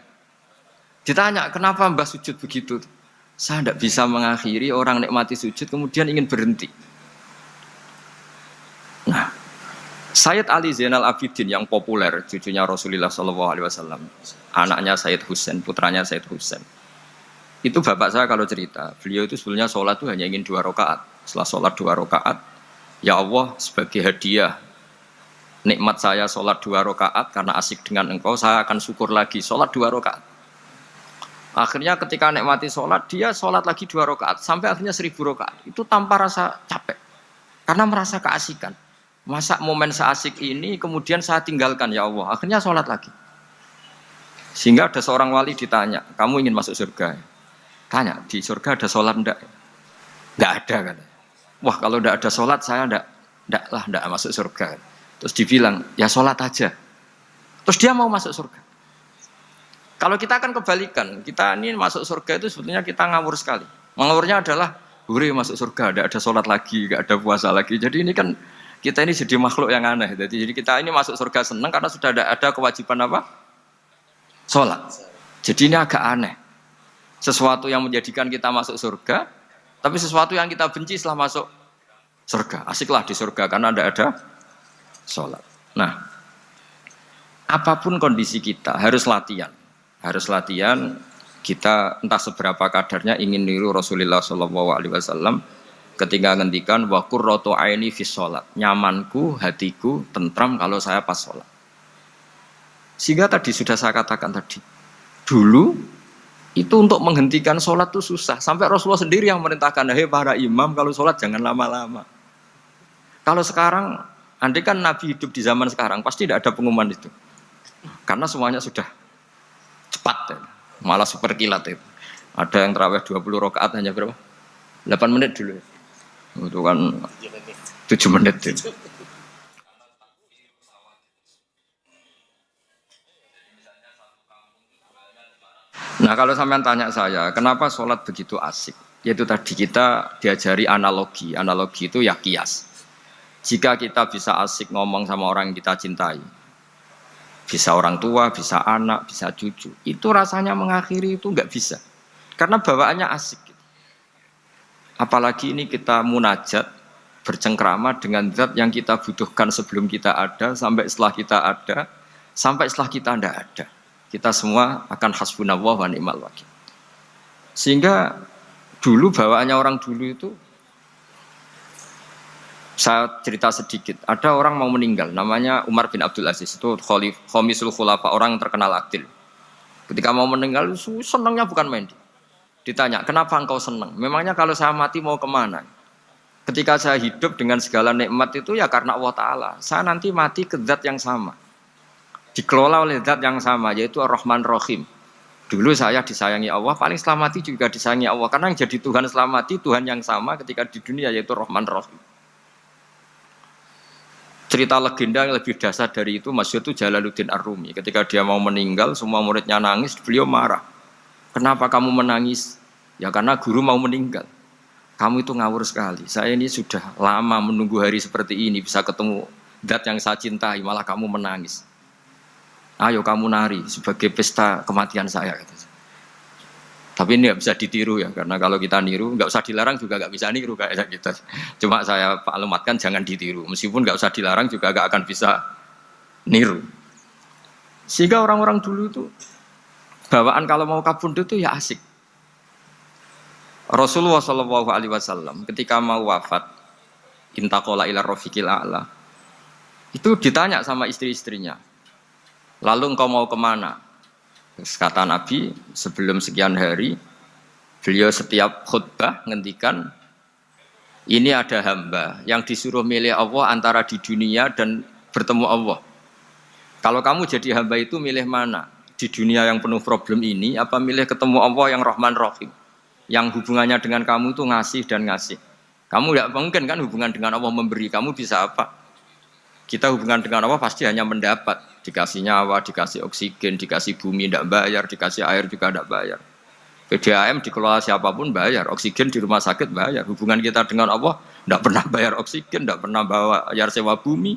Ditanya, kenapa mbah sujud begitu? Saya tidak bisa mengakhiri orang nikmati sujud kemudian ingin berhenti. Nah, Sayyid Ali Zainal Abidin yang populer, cucunya Rasulullah SAW, anaknya Sayyid Husain, putranya Sayyid Husain. Itu bapak saya kalau cerita, beliau itu sebetulnya sholat itu hanya ingin 2 rakaat. Setelah sholat 2 rakaat, ya Allah sebagai hadiah nikmat saya sholat 2 rakaat karena asik dengan engkau, saya akan syukur lagi sholat 2 rakaat. Akhirnya ketika nikmati sholat, dia sholat lagi 2 rakaat sampai akhirnya 1000 rakaat. Itu tanpa rasa capek, karena merasa keasikan. Masa momen seasik ini kemudian saya tinggalkan ya Allah. Akhirnya sholat lagi. Sehingga ada seorang wali ditanya, kamu ingin masuk surga? Tanya, di surga ada sholat enggak? Enggak ada kan? Wah kalau enggak ada sholat saya enggak masuk surga. Terus dibilang, ya sholat aja. Terus dia mau masuk surga. Kalau kita akan kebalikan, kita ini masuk surga itu sebetulnya kita ngawur sekali. Ngawurnya adalah, masuk surga, ada sholat lagi, enggak ada puasa lagi. Jadi ini kan Kita ini jadi makhluk yang aneh. Jadi kita ini masuk surga senang karena sudah ada kewajiban apa? Sholat. Jadi ini agak aneh. Sesuatu yang menjadikan kita masuk surga, tapi sesuatu yang kita benci setelah masuk surga. Asiklah di surga karena ada sholat. Nah, apapun kondisi kita harus latihan. Harus latihan. Kita entah seberapa kadarnya ingin niru Rasulullah SAW ketika ngendikan wa qurratu aini fi sholat. Nyamanku, hatiku tentram kalau saya pas sholat. Sehingga tadi sudah saya katakan tadi, dulu itu untuk menghentikan sholat itu susah. Sampai Rasulullah sendiri yang merintahkan, hei para imam kalau sholat jangan lama-lama. Kalau sekarang, andai kan Nabi hidup di zaman sekarang, pasti tidak ada pengumuman itu. Karena semuanya sudah cepat, ya. Malah super kilat itu. Ada yang terawih 20 rakaat hanya berapa? 8 menit dulu. Itu kan 7 menit itu. Nah kalau sampean tanya saya, kenapa sholat begitu asik? Yaitu tadi kita diajari analogi. Analogi itu ya kias. Jika kita bisa asik ngomong sama orang yang kita cintai, bisa orang tua, bisa anak, bisa cucu, itu rasanya mengakhiri itu nggak bisa. Karena bawaannya asik. Apalagi ini kita munajat, bercengkrama dengan zat yang kita butuhkan sebelum kita ada, sampai setelah kita ada, sampai setelah kita tidak ada. Kita semua akan hasbunallah wa ni'mal wakil. Sehingga dulu bawaannya orang dulu itu, saya cerita sedikit, ada orang mau meninggal, namanya Umar bin Abdul Aziz, itu Khomisul Khulafa, orang yang terkenal akil. Ketika mau meninggal, senangnya bukan main. Ditanya, kenapa engkau senang? Memangnya kalau saya mati mau kemana? Ketika saya hidup dengan segala nikmat itu ya karena Allah Ta'ala. Saya nanti mati ke zat yang sama. Dikelola oleh zat yang sama, yaitu Ar-Rahman Rahim. Dulu saya disayangi Allah, paling setelah mati juga disayangi Allah. Karena yang jadi Tuhan setelah mati, Tuhan yang sama ketika di dunia, yaitu Rahman Rahim. Cerita legenda yang lebih dasar dari itu, masyhur itu Jalaluddin Ar-Rumi. Ketika dia mau meninggal, semua muridnya nangis, beliau marah. Kenapa kamu menangis? Ya karena guru mau meninggal. Kamu itu ngawur sekali. Saya ini sudah lama menunggu hari seperti ini, bisa ketemu zat yang saya cintai, malah kamu menangis. Ayo kamu nari sebagai pesta kematian saya. Tapi ini nggak bisa ditiru ya, karena kalau kita niru, nggak usah dilarang juga nggak bisa niru kayak gitu. Cuma saya maklumatkan jangan ditiru. Meskipun nggak usah dilarang juga nggak akan bisa niru. Sehingga orang-orang dulu itu bawaan kalau mau kabundut itu ya asik. Rasulullah SAW ketika mau wafat, intaqala ila rafiqil a'la, itu ditanya sama istri-istrinya, lalu engkau mau kemana? Kata Nabi, sebelum sekian hari, beliau setiap khutbah ngendikan, ini ada hamba yang disuruh milih Allah antara di dunia dan bertemu Allah. Kalau kamu jadi hamba itu milih mana? Di dunia yang penuh problem ini, apa milih ketemu Allah yang Rahman Rahim? Yang hubungannya dengan kamu itu ngasih dan ngasih. Kamu tidak mungkin kan hubungan dengan Allah memberi, kamu bisa apa? Kita hubungan dengan Allah pasti hanya mendapat. Dikasih nyawa, dikasih oksigen, dikasih bumi tidak bayar, dikasih air juga tidak bayar. PDAM dikelola siapapun bayar, oksigen di rumah sakit bayar. Hubungan kita dengan Allah tidak pernah bayar oksigen, tidak pernah bayar sewa bumi.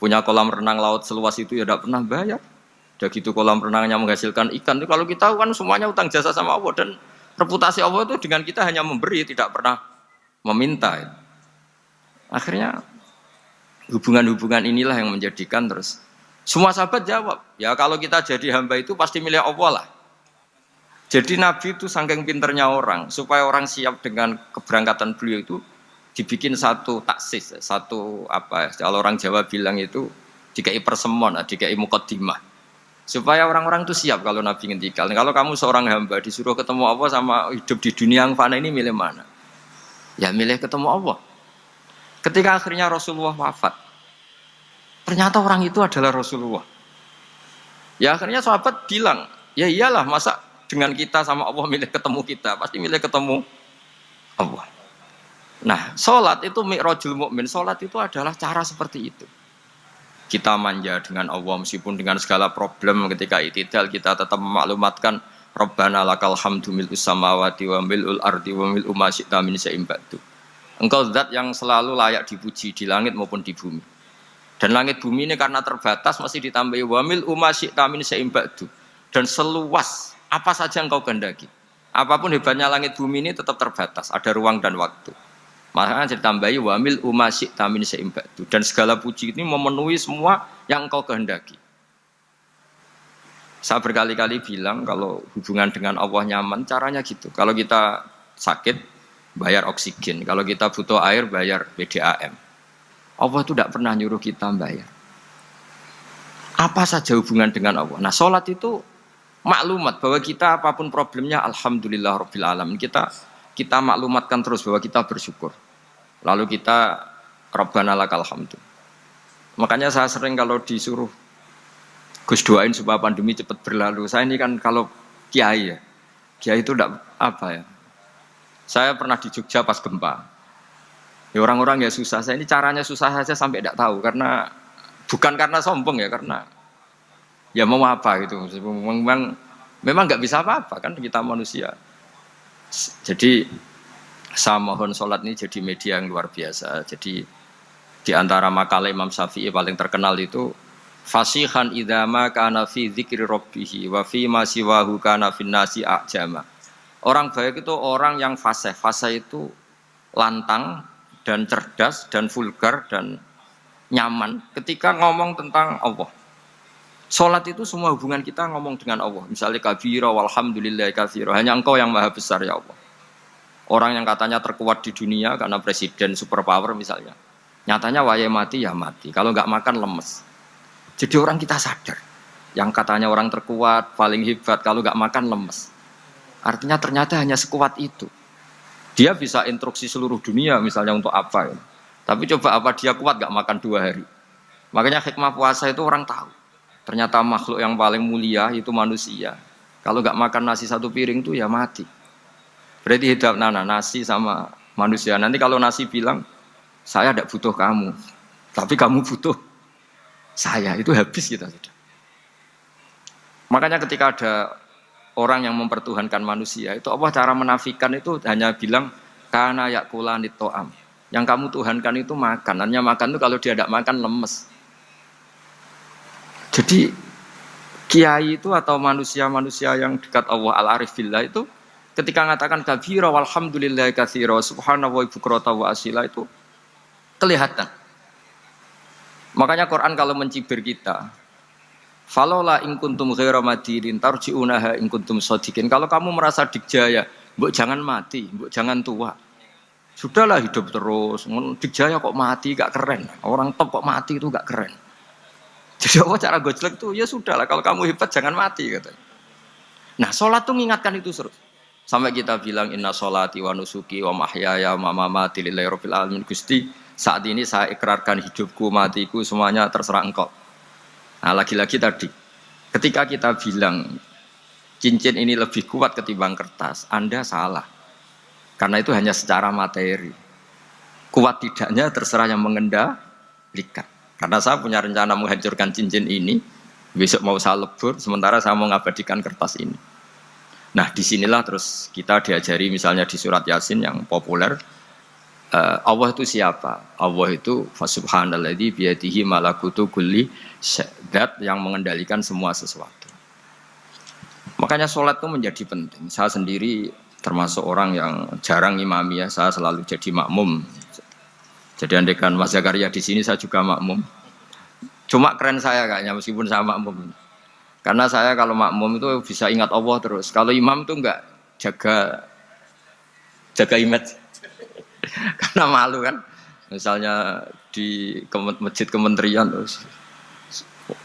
Punya kolam renang laut seluas itu ya tidak pernah bayar. Udah gitu kolam renangnya menghasilkan ikan. Kalau kita kan semuanya utang jasa sama Allah, dan reputasi Allah itu dengan kita hanya memberi, tidak pernah meminta. Akhirnya hubungan-hubungan inilah yang menjadikan terus. Semua sahabat jawab, ya kalau kita jadi hamba itu pasti milih Allah lah. Jadi Nabi itu saking pinternya orang, supaya orang siap dengan keberangkatan beliau itu dibikin satu taksis, satu apa? Kalau orang Jawa bilang itu dikai persemon, dikai mukaddimah. Supaya orang-orang itu siap kalau Nabi ngendikan. Kalau kamu seorang hamba disuruh ketemu Allah sama hidup di dunia yang fana ini, milih mana? Ya milih ketemu Allah. Ketika akhirnya Rasulullah wafat, ternyata orang itu adalah Rasulullah. Ya akhirnya sahabat bilang, ya iyalah masa dengan kita sama Allah milih ketemu kita, pasti milih ketemu Allah. Nah, sholat itu mi'rajul mukmin. Sholat itu adalah cara seperti itu. Kita manja dengan Allah meskipun dengan segala problem, ketika i'tidal kita tetap memaklumatkan Rabbana lakal hamdu mil'us samawati wa mil'ul ardi wa mil'u ma syi'ta min syai'in ba'du. Engkau zat yang selalu layak dipuji di langit maupun di bumi. Dan langit bumi ini karena terbatas masih ditambahi wamil umasyikta min seimbadu. Dan seluas apa saja engkau kehendaki. Apapun hebatnya langit bumi ini tetap terbatas, ada ruang dan waktu. Makanya ditambahi wamil umasyikta min seimbadu. Dan segala puji ini memenuhi semua yang engkau kehendaki. Saya berkali-kali bilang kalau hubungan dengan Allah nyaman, caranya gitu. Kalau kita sakit, bayar oksigen. Kalau kita butuh air, bayar PDAM. Allah itu tidak pernah nyuruh kita bayar. Apa saja hubungan dengan Allah. Nah, sholat itu maklumat bahwa kita apapun problemnya, alhamdulillah rabbil alamin. Kita maklumatkan terus bahwa kita bersyukur. Lalu kita Rabbana lakal hamdu. Makanya saya sering kalau disuruh Gus doain supaya pandemi cepat berlalu. Saya ini kan kalau kiai ya, kiai itu tidak apa ya. Saya pernah di Jogja pas gempa. Ya orang-orang ya susah. Saya ini caranya susah saja sampai tidak tahu karena bukan karena sombong ya, karena ya mau apa gitu. Memang nggak bisa apa-apa kan kita manusia. Jadi saya mohon sholat ini jadi media yang luar biasa. Jadi di antara makalah Imam Syafi'i paling terkenal itu fasihan idama kana fi dzikri rabbih wa fi ma siwahu kana fin nasi ajama. Orang baik itu orang yang fasih. Fasih itu lantang dan cerdas dan vulgar dan nyaman ketika ngomong tentang Allah. Salat itu semua hubungan kita ngomong dengan Allah. Misalnya kabira walhamdulillahi katsira. Hanya Engkau yang maha besar ya Allah. Orang yang katanya terkuat di dunia karena presiden superpower misalnya. Nyatanya wayai mati ya mati. Kalau enggak makan lemes. Jadi orang kita sadar. Yang katanya orang terkuat, paling hebat, kalau enggak makan lemes. Artinya ternyata hanya sekuat itu. Dia bisa instruksi seluruh dunia misalnya untuk apa ya. Tapi coba apa dia kuat gak makan 2 hari. Makanya hikmah puasa itu orang tahu. Ternyata makhluk yang paling mulia itu manusia. Kalau gak makan nasi 1 piring itu ya mati. Berarti hidup nasi sama manusia. Nanti kalau nasi bilang saya tidak butuh kamu. Tapi kamu butuh saya. Itu habis kita sudah. Makanya ketika ada orang yang mempertuhankan manusia, itu Allah cara menafikan itu hanya bilang kana yakulanit to'am. Yang kamu tuhankan itu makan. Hanya makan itu kalau dia tidak makan lemes. Jadi kiai itu atau manusia-manusia yang dekat Allah al-arif billah itu ketika mengatakan kabira walhamdulillahi katsira subhanallahi bukrata wa asila itu kelihatan. Makanya Quran kalau mencibir kita falola in kuntum ghaira madinin tarji'unaha in kuntum shadiqin. Kalau kamu merasa dikjaya, mbok jangan mati, mbok jangan tua. Sudahlah hidup terus. Dikjaya kok mati gak keren. Orang top kok mati itu gak keren. Jadi apa cara gojlek itu ya sudahlah kalau kamu hebat jangan mati katanya. Nah, salat tuh mengingatkan itu terus. Sampai kita bilang inna sholati wa nusuki wa mahyaya wa mamati lillahi rabbil alamin. Gusti, saat ini saya ikrarkan hidupku, matiku semuanya terserah Engkau. Nah, lagi-lagi tadi, ketika kita bilang cincin ini lebih kuat ketimbang kertas, Anda salah. Karena itu hanya secara materi. Kuat tidaknya terserah yang mengendalikan. Karena saya punya rencana menghancurkan cincin ini, besok mau saya lebur, sementara saya mau mengabadikan kertas ini. Nah, disinilah terus kita diajari misalnya di surat Yasin yang populer, Allah itu siapa? Allah itu fasubhanalladzi biyadihi malakutu kulli zat yang mengendalikan semua sesuatu. Makanya sholat itu menjadi penting. Saya sendiri termasuk orang yang jarang imami ya, saya selalu jadi makmum. Jadi andaikan Mas Zakaria di sini saya juga makmum. Cuma keren saya kayaknya meskipun saya makmum. Karena saya kalau makmum itu bisa ingat Allah terus. Kalau imam itu enggak jaga image. Karena malu kan. Misalnya di masjid kementerian terus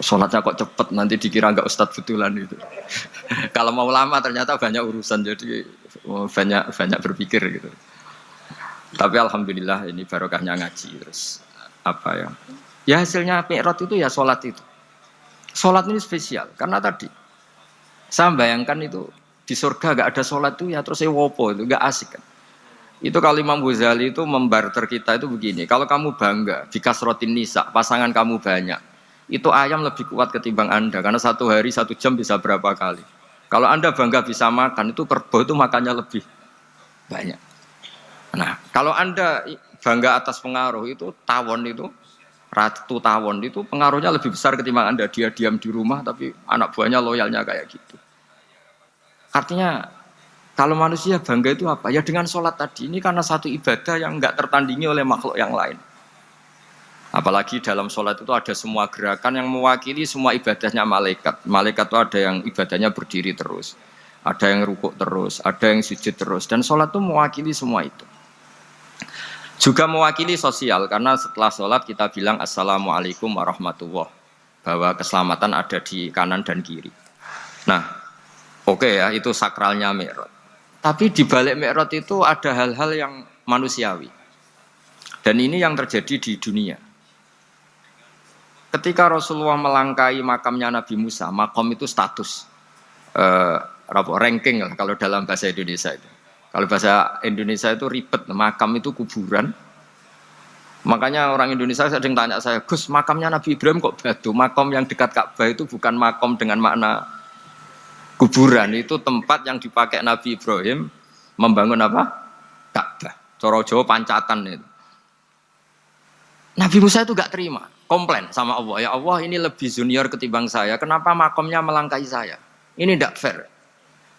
sholatnya kok cepet nanti dikira enggak ustadz betulan itu. Kalau mau lama ternyata banyak urusan jadi banyak berpikir gitu. Tapi alhamdulillah ini barokahnya ngaji terus apa ya? Ya hasilnya mi'raj itu ya sholat itu. Sholat ini spesial karena tadi saya bayangkan itu di surga enggak ada sholat itu ya terus wopo itu enggak asik kan. Itu kalau Imam Ghazali itu membarter kita itu begini, kalau kamu bangga di kasrotin nisa, pasangan kamu banyak, itu ayam lebih kuat ketimbang Anda, karena 1 hari 1 jam bisa berapa kali. Kalau Anda bangga bisa makan, itu kerbau itu makannya lebih banyak. Nah, kalau Anda bangga atas pengaruh itu, Ratu Tawon itu pengaruhnya lebih besar ketimbang Anda. Dia diam di rumah tapi anak buahnya loyalnya kayak gitu. Artinya kalau manusia bangga itu apa? Ya dengan sholat tadi. Ini karena satu ibadah yang enggak tertandingi oleh makhluk yang lain. Apalagi dalam sholat itu ada semua gerakan yang mewakili semua ibadahnya malaikat. Malaikat itu ada yang ibadahnya berdiri terus, ada yang rukuk terus, ada yang sujud terus. Dan sholat itu mewakili semua itu. Juga mewakili sosial, karena setelah sholat kita bilang Assalamualaikum warahmatullahi wabarakatuh. Bahwa keselamatan ada di kanan dan kiri. Nah, oke ya, itu sakralnya Mi'raj. Tapi di balik Mi'raj itu ada hal-hal yang manusiawi. Dan ini yang terjadi di dunia. Ketika Rasulullah melangkahi makamnya Nabi Musa, makom itu status, ranking lah kalau dalam bahasa Indonesia itu. Kalau bahasa Indonesia itu ribet, makam itu kuburan. Makanya orang Indonesia sering tanya saya, Gus, makamnya Nabi Ibrahim kok batu? Makam yang dekat Ka'bah itu bukan makom dengan makna kuburan, itu tempat yang dipakai Nabi Ibrahim membangun apa? Ka'bah. Coro Jawa pancatan itu. Nabi Musa itu gak terima, komplain sama Allah. Ya Allah, ini lebih junior ketimbang saya. Kenapa makomnya melangkahi saya? Ini tidak fair.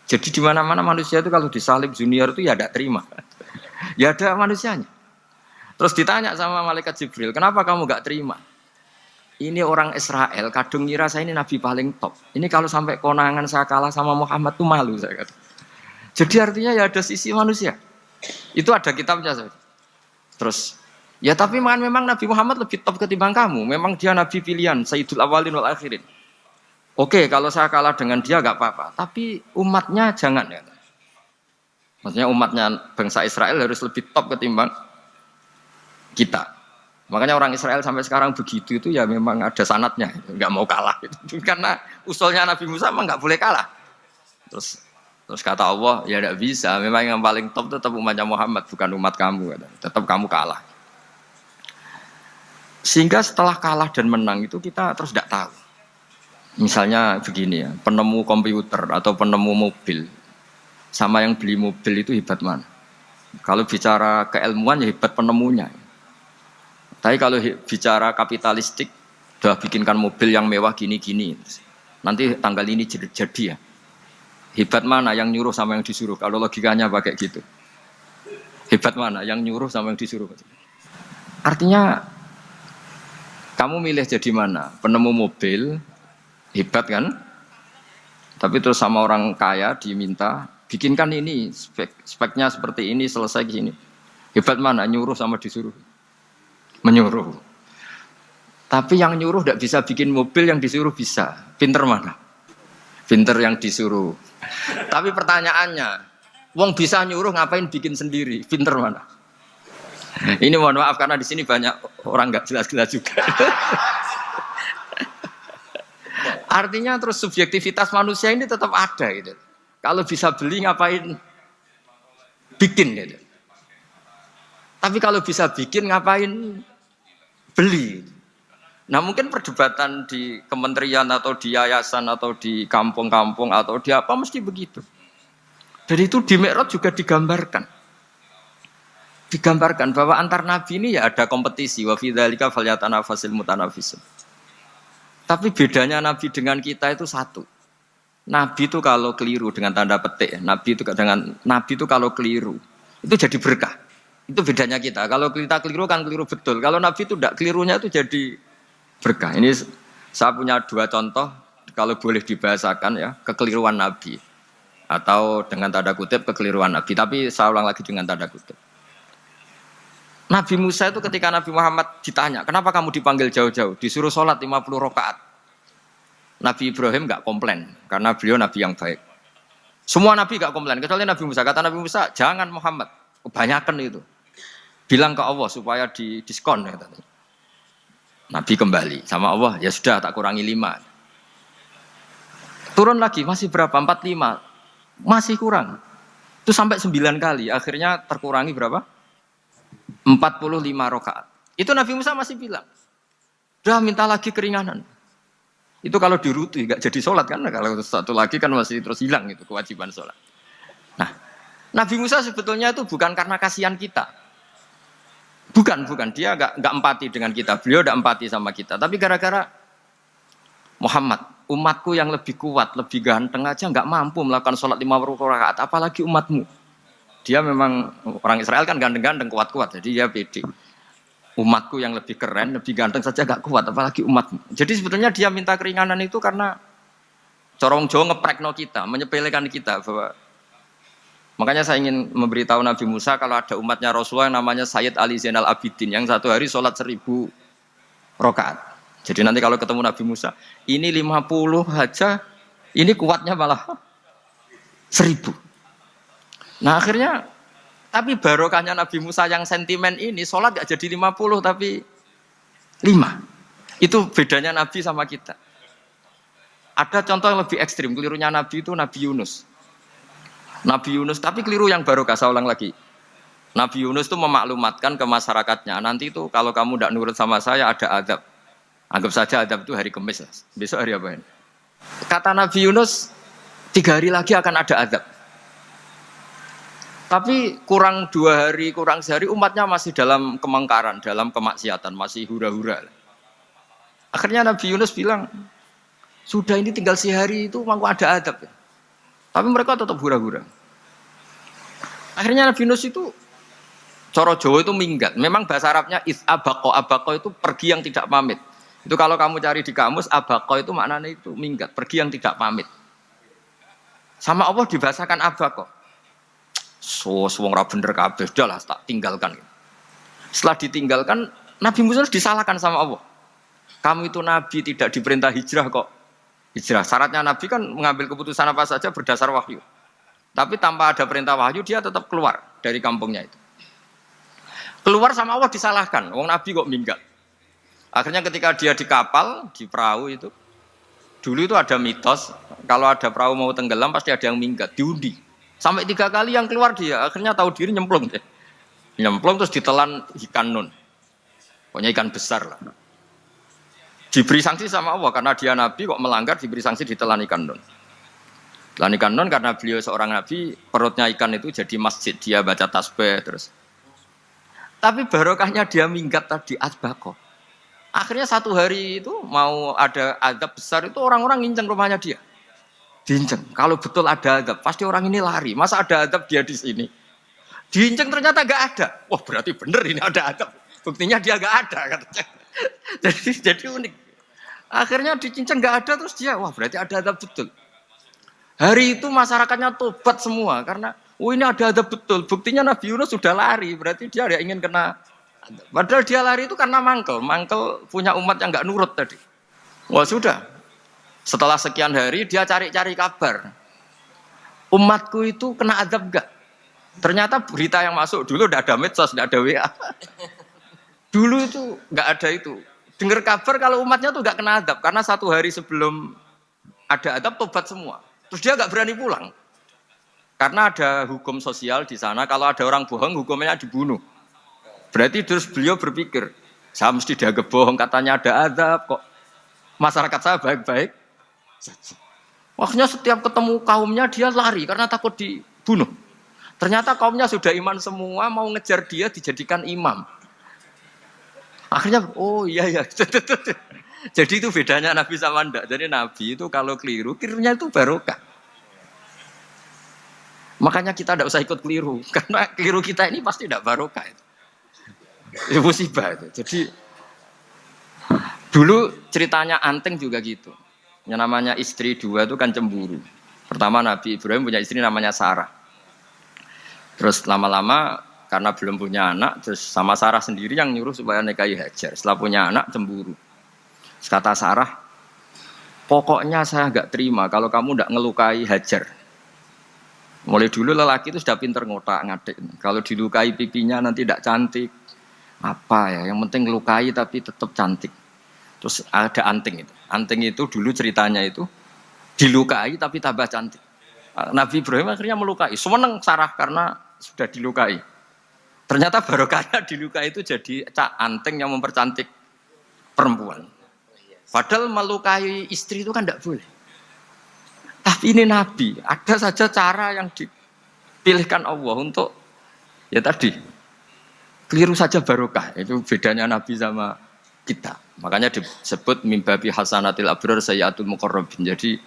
Jadi di mana-mana manusia itu kalau disalib junior itu ya tidak terima. Ya ada manusianya. Terus ditanya sama malaikat Jibril, kenapa kamu gak terima? Ini orang Israel, kadung ngira saya ini nabi paling top. Ini kalau sampai konangan saya kalah sama Muhammad tuh malu saya kata. Jadi artinya ya ada sisi manusia. Itu ada kitabnya. Terus ya tapi memang Nabi Muhammad lebih top ketimbang kamu. Memang dia Nabi pilihan, Sayyidul Awalin wal Akhirin. Oke, kalau saya kalah dengan dia gak apa-apa. Tapi umatnya jangan ya. Maksudnya umatnya bangsa Israel harus lebih top ketimbang kita. Makanya orang Israel sampai sekarang begitu itu ya memang ada sanatnya. Gak mau kalah. Gitu. Karena usulnya Nabi Musa memang gak boleh kalah. Terus kata Allah, ya gak bisa. Memang yang paling top tetap umatnya Muhammad, bukan umat kamu. Tetap kamu kalah. Sehingga setelah kalah dan menang itu kita terus tidak tahu. Misalnya begini ya, penemu komputer atau penemu mobil sama yang beli mobil itu hebat mana? Kalau bicara keilmuan ya hebat penemunya. Tapi kalau bicara kapitalistik, udah bikinkan mobil yang mewah gini-gini. Nanti tanggal ini jadi ya. Hebat mana yang nyuruh sama yang disuruh? Kalau logikanya pakai gitu. Hebat mana yang nyuruh sama yang disuruh? Artinya kamu milih jadi mana? Penemu mobil, hebat kan? Tapi terus sama orang kaya diminta, bikinkan ini, speknya seperti ini, selesai gini. Hebat mana? Nyuruh sama disuruh? Menyuruh. Tapi yang nyuruh tidak bisa bikin mobil, yang disuruh bisa. Pinter mana? Pinter yang disuruh. Tapi pertanyaannya, wong bisa nyuruh ngapain bikin sendiri? Pinter mana? Ini mohon maaf karena di sini banyak orang nggak jelas-jelas juga. Artinya terus subjektivitas manusia ini tetap ada gitu. Kalau bisa beli ngapain bikin gitu. Tapi kalau bisa bikin ngapain beli. Nah mungkin perdebatan di kementerian atau di yayasan atau di kampung-kampung atau di apa mesti begitu. Dan itu di Mi'raj juga digambarkan. Digambarkan bahwa antar nabi ini ya ada kompetisi. Wa fi dzalika falyatanafasil mutanafisun. Tapi bedanya nabi dengan kita itu satu. Nabi itu kalau keliru dengan tanda petik, nabi itu kalau keliru itu jadi berkah. Itu bedanya kita. Kalau kita keliru kan keliru betul. Kalau nabi itu tidak, kelirunya itu jadi berkah. Ini saya punya dua contoh kalau boleh dibahasakan ya, kekeliruan nabi atau dengan tanda kutip kekeliruan nabi. Tapi saya ulang lagi dengan tanda kutip. Nabi Musa itu ketika Nabi Muhammad ditanya, kenapa kamu dipanggil jauh-jauh? Disuruh sholat 50 rakaat. Nabi Ibrahim enggak komplain, karena beliau Nabi yang baik. Semua Nabi enggak komplain, kecuali Nabi Musa. Kata Nabi Musa, jangan Muhammad, kebanyakan itu. Bilang ke Allah supaya didiskon. Nabi kembali sama Allah, ya sudah tak kurangi 5. Turun lagi, masih berapa? 45. Masih kurang. Itu sampai 9 kali, akhirnya terkurangi berapa? 45 rakaat. Itu Nabi Musa masih bilang, udah minta lagi keringanan. Itu kalau dirutu nggak jadi sholat kan? Kalau satu lagi kan masih terus hilang itu kewajiban sholat. Nah, Nabi Musa sebetulnya itu bukan karena kasihan kita. Bukan. Dia nggak empati dengan kita. Beliau nggak empati sama kita. Tapi gara-gara Muhammad, umatku yang lebih kuat, lebih ganteng aja nggak mampu melakukan sholat 5 rakaat. Apalagi umatmu. Dia memang orang Israel kan ganteng-ganteng, kuat-kuat. Jadi dia pede. Umatku yang lebih keren, lebih ganteng saja nggak kuat. Apalagi umatmu. Jadi sebetulnya dia minta keringanan itu karena corong Jawa ngeprekno kita, menyepelekan kita bahwa. Makanya saya ingin memberitahu Nabi Musa kalau ada umatnya Rasulullah yang namanya Sayyid Ali Zainal Abidin yang satu hari sholat 1000 rakaat. Jadi nanti kalau ketemu Nabi Musa, ini 50 aja, ini kuatnya malah 1000. Nah akhirnya, tapi barokahnya Nabi Musa yang sentimen ini, sholat gak jadi 50 tapi 5. Itu bedanya Nabi sama kita. Ada contoh yang lebih ekstrim, kelirunya Nabi itu Nabi Yunus. Nabi Yunus, tapi keliru yang barokah, saya ulang lagi. Nabi Yunus itu memaklumatkan ke masyarakatnya, nanti itu kalau kamu tidak nurut sama saya ada azab. Anggap saja azab itu hari Kamis, besok hari apa ini? Kata Nabi Yunus, 3 hari lagi akan ada azab. Tapi kurang 2 hari, kurang sehari umatnya masih dalam kemungkaran, dalam kemaksiatan, masih hura-hura. Akhirnya Nabi Yunus bilang, sudah ini tinggal sehari itu mau ada azab. Tapi mereka tetap hura-hura. Akhirnya Nabi Yunus itu, coro Jawa itu minggat. Memang bahasa Arabnya abako. Abako itu pergi yang tidak pamit. Itu kalau kamu cari di kamus, abako itu maknanya itu minggat, pergi yang tidak pamit. Sama Allah dibahasakan abako. Wong ra bener kabeh, udahlah tak tinggalkan. Setelah ditinggalkan, Nabi Musa disalahkan sama Allah. Kamu itu Nabi tidak diperintah hijrah kok. Hijrah, syaratnya Nabi kan mengambil keputusan apa saja berdasar wahyu. Tapi tanpa ada perintah wahyu, dia tetap keluar dari kampungnya itu. Keluar sama Allah disalahkan, wong Nabi kok minggat. Akhirnya ketika dia di kapal, di perahu itu, dulu itu ada mitos, kalau ada perahu mau tenggelam pasti ada yang minggat, diundi. Sampai 3 kali yang keluar dia, akhirnya tahu diri nyemplung. Nyemplung terus ditelan ikan nun. Pokoknya ikan besar lah. Diberi sanksi sama Allah karena dia Nabi kok melanggar, diberi sanksi ditelan ikan nun. Telan ikan nun karena beliau seorang Nabi, perutnya ikan itu jadi masjid, dia baca tasbih terus. Tapi barokahnya dia minggat tadi asbaqo. Akhirnya 1 hari itu mau ada azab besar itu orang-orang nginceng rumahnya dia. Diinceng. Kalau betul ada azab, pasti orang ini lari. Masa ada azab dia di sini? Diinceng ternyata gak ada. Wah berarti bener ini ada azab. Buktinya dia gak ada katanya. Jadi unik. Akhirnya dicincang nggak ada terus dia, wah berarti ada azab betul. Hari itu masyarakatnya tobat semua karena, ini ada azab betul. Buktinya Nabi Yunus sudah lari, berarti dia tidak ingin kena. Padahal dia lari itu karena mangkel punya umat yang nggak nurut tadi. Wah sudah. Setelah sekian hari dia cari-cari kabar. Umatku itu kena azab nggak? Ternyata berita yang masuk dulu tidak ada medsos, tidak ada WA. Dulu itu nggak ada itu. Dengar kabar kalau umatnya tuh nggak kena azab karena 1 hari sebelum ada azab tobat semua. Terus dia nggak berani pulang karena ada hukum sosial di sana. Kalau ada orang bohong hukumnya dibunuh. Berarti terus beliau berpikir, saya mesti dianggap bohong katanya ada azab kok. Masyarakat saya baik-baik. Akhirnya setiap ketemu kaumnya dia lari karena takut dibunuh. Ternyata kaumnya sudah iman semua, mau ngejar dia dijadikan imam. Akhirnya, oh iya. Jadi itu bedanya Nabi sama ndak. Jadi Nabi itu kalau kelirunya itu barokah. Makanya kita tidak usah ikut keliru. Karena keliru kita ini pasti tidak barokah. Itu musibah itu. Jadi, dulu ceritanya Anteng juga gitu. Yang namanya istri 2 itu kan cemburu. Pertama Nabi Ibrahim punya istri namanya Sarah. Terus lama-lama karena belum punya anak, terus sama Sarah sendiri yang nyuruh supaya nikahi Hajar. Setelah punya anak, cemburu. Terus kata Sarah, pokoknya saya nggak terima kalau kamu nggak ngelukai Hajar. Mulai dulu lelaki itu sudah pinter ngotak-ngatik. Kalau dilukai pipinya nanti tidak cantik. Apa ya, yang penting ngelukai tapi tetap cantik. Terus ada Anting itu. Anting itu dulu ceritanya itu, dilukai tapi tambah cantik. Nabi Ibrahim akhirnya melukai. Seneng Sarah karena sudah dilukai. Ternyata barokahnya dilukai itu jadi Anting yang mempercantik perempuan. Padahal melukai istri itu kan tidak boleh. Tapi ini Nabi, ada saja cara yang dipilihkan Allah untuk ya tadi keliru saja barokah. Itu bedanya Nabi sama kita. Makanya disebut mimbabi hasanatil abrar sayyatul muqarrabin. Jadi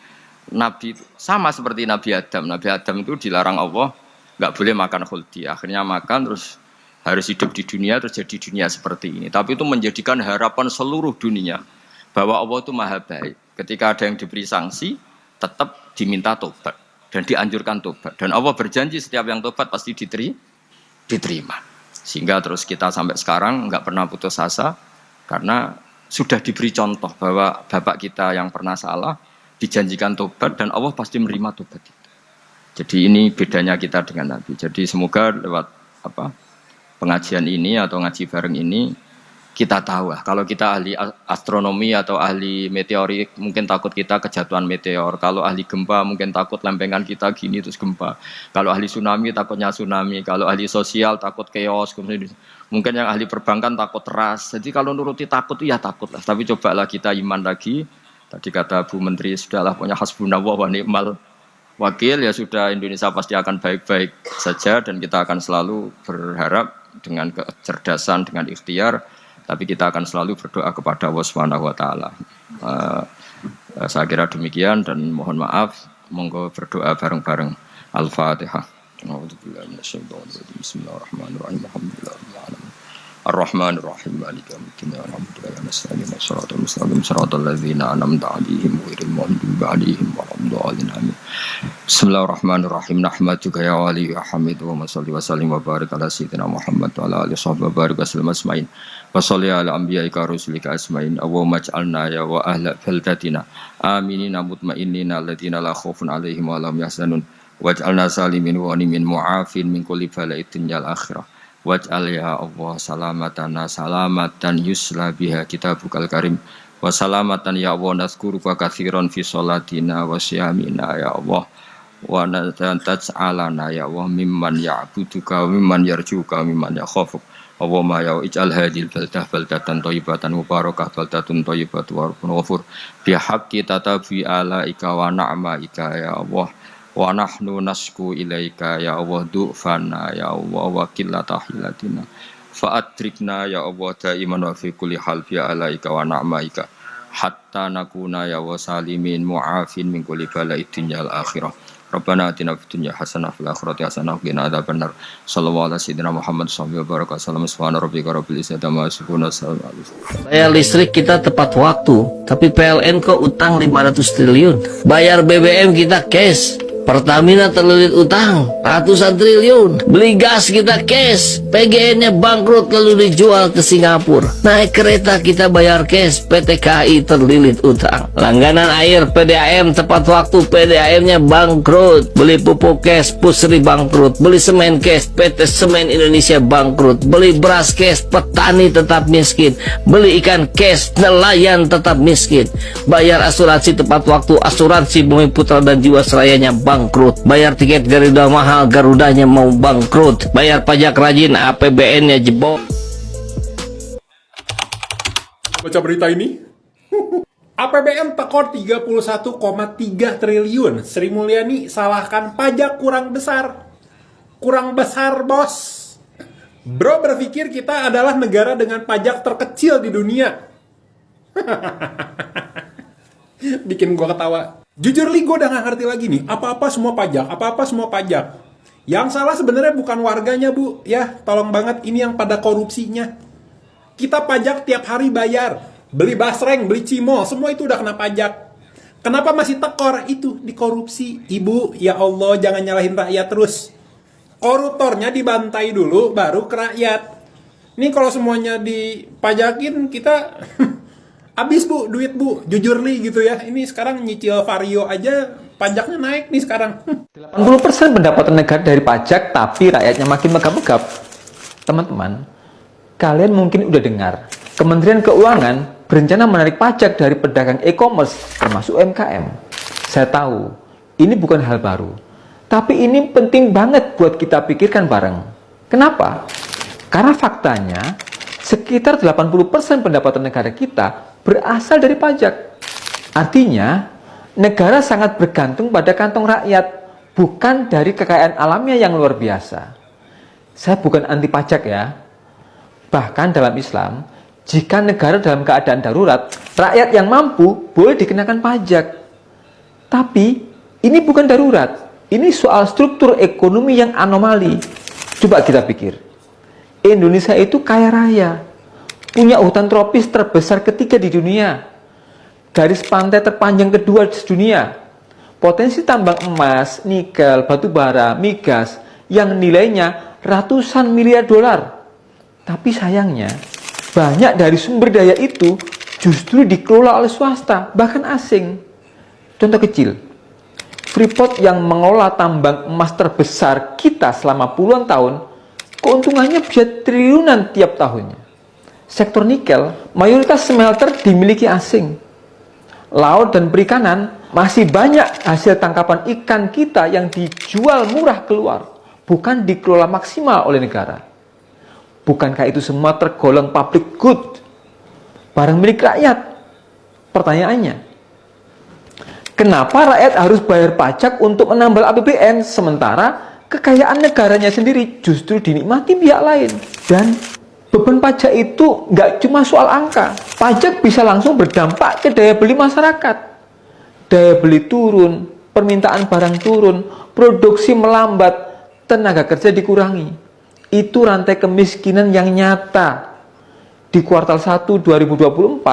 Nabi sama seperti Nabi Adam. Nabi Adam itu dilarang Allah nggak boleh makan khuldi. Akhirnya makan terus harus hidup di dunia, terus jadi dunia seperti ini. Tapi itu menjadikan harapan seluruh dunia bahwa Allah itu maha baik. Ketika ada yang diberi sanksi, tetap diminta tobat dan dianjurkan tobat. Dan Allah berjanji setiap yang tobat pasti diterima. Sehingga terus kita sampai sekarang nggak pernah putus asa karena sudah diberi contoh bahwa bapak kita yang pernah salah dijanjikan tobat dan Allah pasti menerima tobat itu. Jadi ini bedanya kita dengan Nabi. Jadi semoga lewat pengajian ini atau ngaji bareng ini kita tahu kalau kita ahli astronomi atau ahli meteorik mungkin takut kita kejatuhan meteor, kalau ahli gempa mungkin takut lempengan kita gini terus gempa, kalau ahli tsunami takutnya tsunami, kalau ahli sosial takut chaos, mungkin yang ahli perbankan takut ras. Jadi kalau nuruti takut ya takutlah, tapi cobalah kita iman lagi. Tadi kata Bu Menteri sudahlah punya hasbunallah wa ni'mal wakil, ya sudah, Indonesia pasti akan baik-baik saja dan kita akan selalu berharap dengan kecerdasan, dengan ikhtiar, tapi kita akan selalu berdoa kepada Allah Subhanahu wa taala. Saya kira demikian dan mohon maaf, monggo berdoa bareng-bareng. Al-Fatihah. Bismillahirrahmanirrahim. Ar-Rahmanir Rahim. Maliki yaumiddin. Alhamdulillahi nasta'inu shiratal mustaqim shiratal ladzina an'amta 'alaihim ghairil maghdubi 'alaihim waladdallin. Amin. Bismillahirrahmanirrahim. Nahmaduka ya wali ya hamid wa shalli wa sallim wa barik ala sayyidina Muhammad wa ala alihi wa barik wa sallam asma'in. Wa shalli ala anbiya'ika rusulika asma'in. Allahumma ij'alna ya wa ahla baldatina aminina mutma'innina alladziina la khaufun 'alaihim wa la hum yahzanun. Waj'alna salimin wa ghanimin mu'afin min kulli bala'id dunyal akhirah. Waj'al ya Allah salamatana salamatan yusla biha kitabukal karim wa salamatan ya Allah nazkuruka katsiran fi sholatina wa siyamina ya Allah wa taj'alana ya Allah mimman ya'buduka wa mimman yarjuka wa mimman yakhafuk. Allahumma ya ij'al hadhil baldatan thayyibatan mubarakah baldatun thayyibatun wa rabbun ghafur bi haqqi tatabi alaika wa na'maika ya Allah. Wa nahnu nasku ilaika ya Allah du'fana ya Allah wa qillata hilatina fa adrikna ya Allah daiman wa fi kulli hal bi alaika wa na'maika hatta nakuna ya wa salimin mu'afin min kulli bala'id dunyal akhirah. Rabbana atina fid dunya hasanah fil akhirati hasanah wa qina adzabannar. Sallallahu alaihi wasallam Muhammad sallallahu alaihi wasallam. Subhana rabbika rabbil izzati amma yasifun. Bayar listrik kita tepat waktu, tapi PLN kok utang 500 triliun. Bayar BBM kita cash, Pertamina terlilit utang ratusan triliun. Beli gas kita cash, PGN-nya bangkrut lalu dijual ke Singapura. Naik kereta kita bayar cash, PT KAI terlilit utang. Langganan air PDAM tepat waktu, PDAM-nya bangkrut. Beli pupuk cash, Pusri bangkrut. Beli semen cash, PT Semen Indonesia bangkrut. Beli beras cash, petani tetap miskin. Beli ikan cash, nelayan tetap miskin. Bayar asuransi tepat waktu, asuransi Bumi Putra dan Jiwasrayanya bangkrut. Bayar tiket Garuda mahal, Garudanya mau bangkrut. Bayar pajak rajin, APBN-nya jebol. Baca berita ini. APBN tekor 31,3 triliun. Sri Mulyani salahkan pajak kurang besar. Kurang besar, bos. Bro berpikir kita adalah negara dengan pajak terkecil di dunia. Bikin gua ketawa. Jujur li, gue udah gak ngerti lagi nih. Apa-apa semua pajak. Yang salah sebenarnya bukan warganya, Bu. Ya, tolong banget, ini yang pada korupsinya. Kita pajak tiap hari bayar. Beli basreng, beli cimol, semua itu udah kena pajak. Kenapa masih tekor? Itu dikorupsi. Ibu, ya Allah, jangan nyalahin rakyat terus. Koruptornya dibantai dulu, baru ke rakyat. Ini kalau semuanya dipajakin, kita... habis, Bu, duit, Bu. Jujur li gitu ya. Ini sekarang nyicil Vario aja pajaknya naik nih sekarang. 80% pendapatan negara dari pajak, tapi rakyatnya makin megap-megap. Teman-teman, kalian mungkin udah dengar, Kementerian Keuangan berencana menarik pajak dari pedagang e-commerce, termasuk UMKM. Saya tahu, ini bukan hal baru. Tapi ini penting banget buat kita pikirkan bareng. Kenapa? Karena faktanya, sekitar 80% pendapatan negara kita berasal dari pajak. Artinya, negara sangat bergantung pada kantong rakyat, bukan dari kekayaan alamnya yang luar biasa. Saya bukan anti pajak ya. Bahkan dalam Islam, jika negara dalam keadaan darurat, rakyat yang mampu boleh dikenakan pajak. Tapi ini bukan darurat. Ini soal struktur ekonomi yang anomali. Coba kita pikir. Indonesia itu kaya raya. Punya hutan tropis terbesar ketiga di dunia. Garis pantai terpanjang kedua di dunia. Potensi tambang emas, nikel, batu bara, migas yang nilainya ratusan miliar dolar. Tapi sayangnya, banyak dari sumber daya itu justru dikelola oleh swasta, bahkan asing. Contoh kecil, Freeport yang mengelola tambang emas terbesar kita selama puluhan tahun, keuntungannya bisa triliunan tiap tahunnya. Sektor nikel, mayoritas smelter dimiliki asing. Laut dan perikanan, masih banyak hasil tangkapan ikan kita yang dijual murah keluar, bukan dikelola maksimal oleh negara. Bukankah itu semua tergolong public good, barang milik rakyat? Pertanyaannya, kenapa rakyat harus bayar pajak untuk menambal APBN, sementara kekayaan negaranya sendiri justru dinikmati pihak lain? Dan beban pajak itu nggak cuma soal angka. Pajak bisa langsung berdampak ke daya beli masyarakat. Daya beli turun, permintaan barang turun, produksi melambat, tenaga kerja dikurangi. Itu rantai kemiskinan yang nyata. Di kuartal 1 2024,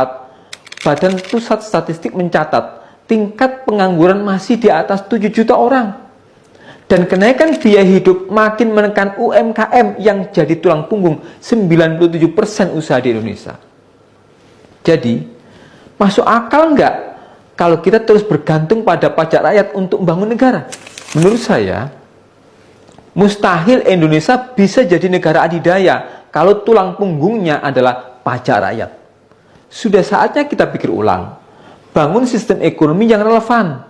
Badan Pusat Statistik mencatat tingkat pengangguran masih di atas 7 juta orang. Dan kenaikan biaya hidup makin menekan UMKM yang jadi tulang punggung 97% usaha di Indonesia. Jadi, masuk akal nggak kalau kita terus bergantung pada pajak rakyat untuk membangun negara? Menurut saya, mustahil Indonesia bisa jadi negara adidaya kalau tulang punggungnya adalah pajak rakyat. Sudah saatnya kita pikir ulang, bangun sistem ekonomi yang relevan,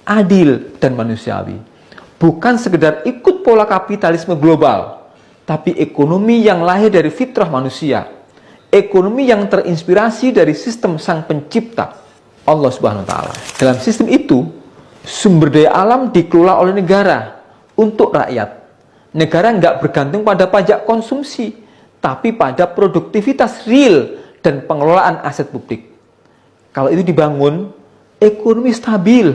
adil, dan manusiawi. Bukan sekedar ikut pola kapitalisme global, tapi ekonomi yang lahir dari fitrah manusia. Ekonomi yang terinspirasi dari sistem sang pencipta, Allah Subhanahu wa Ta'ala. Dalam sistem itu, sumber daya alam dikelola oleh negara untuk rakyat. Negara nggak bergantung pada pajak konsumsi, tapi pada produktivitas real dan pengelolaan aset publik. Kalau itu dibangun, ekonomi stabil,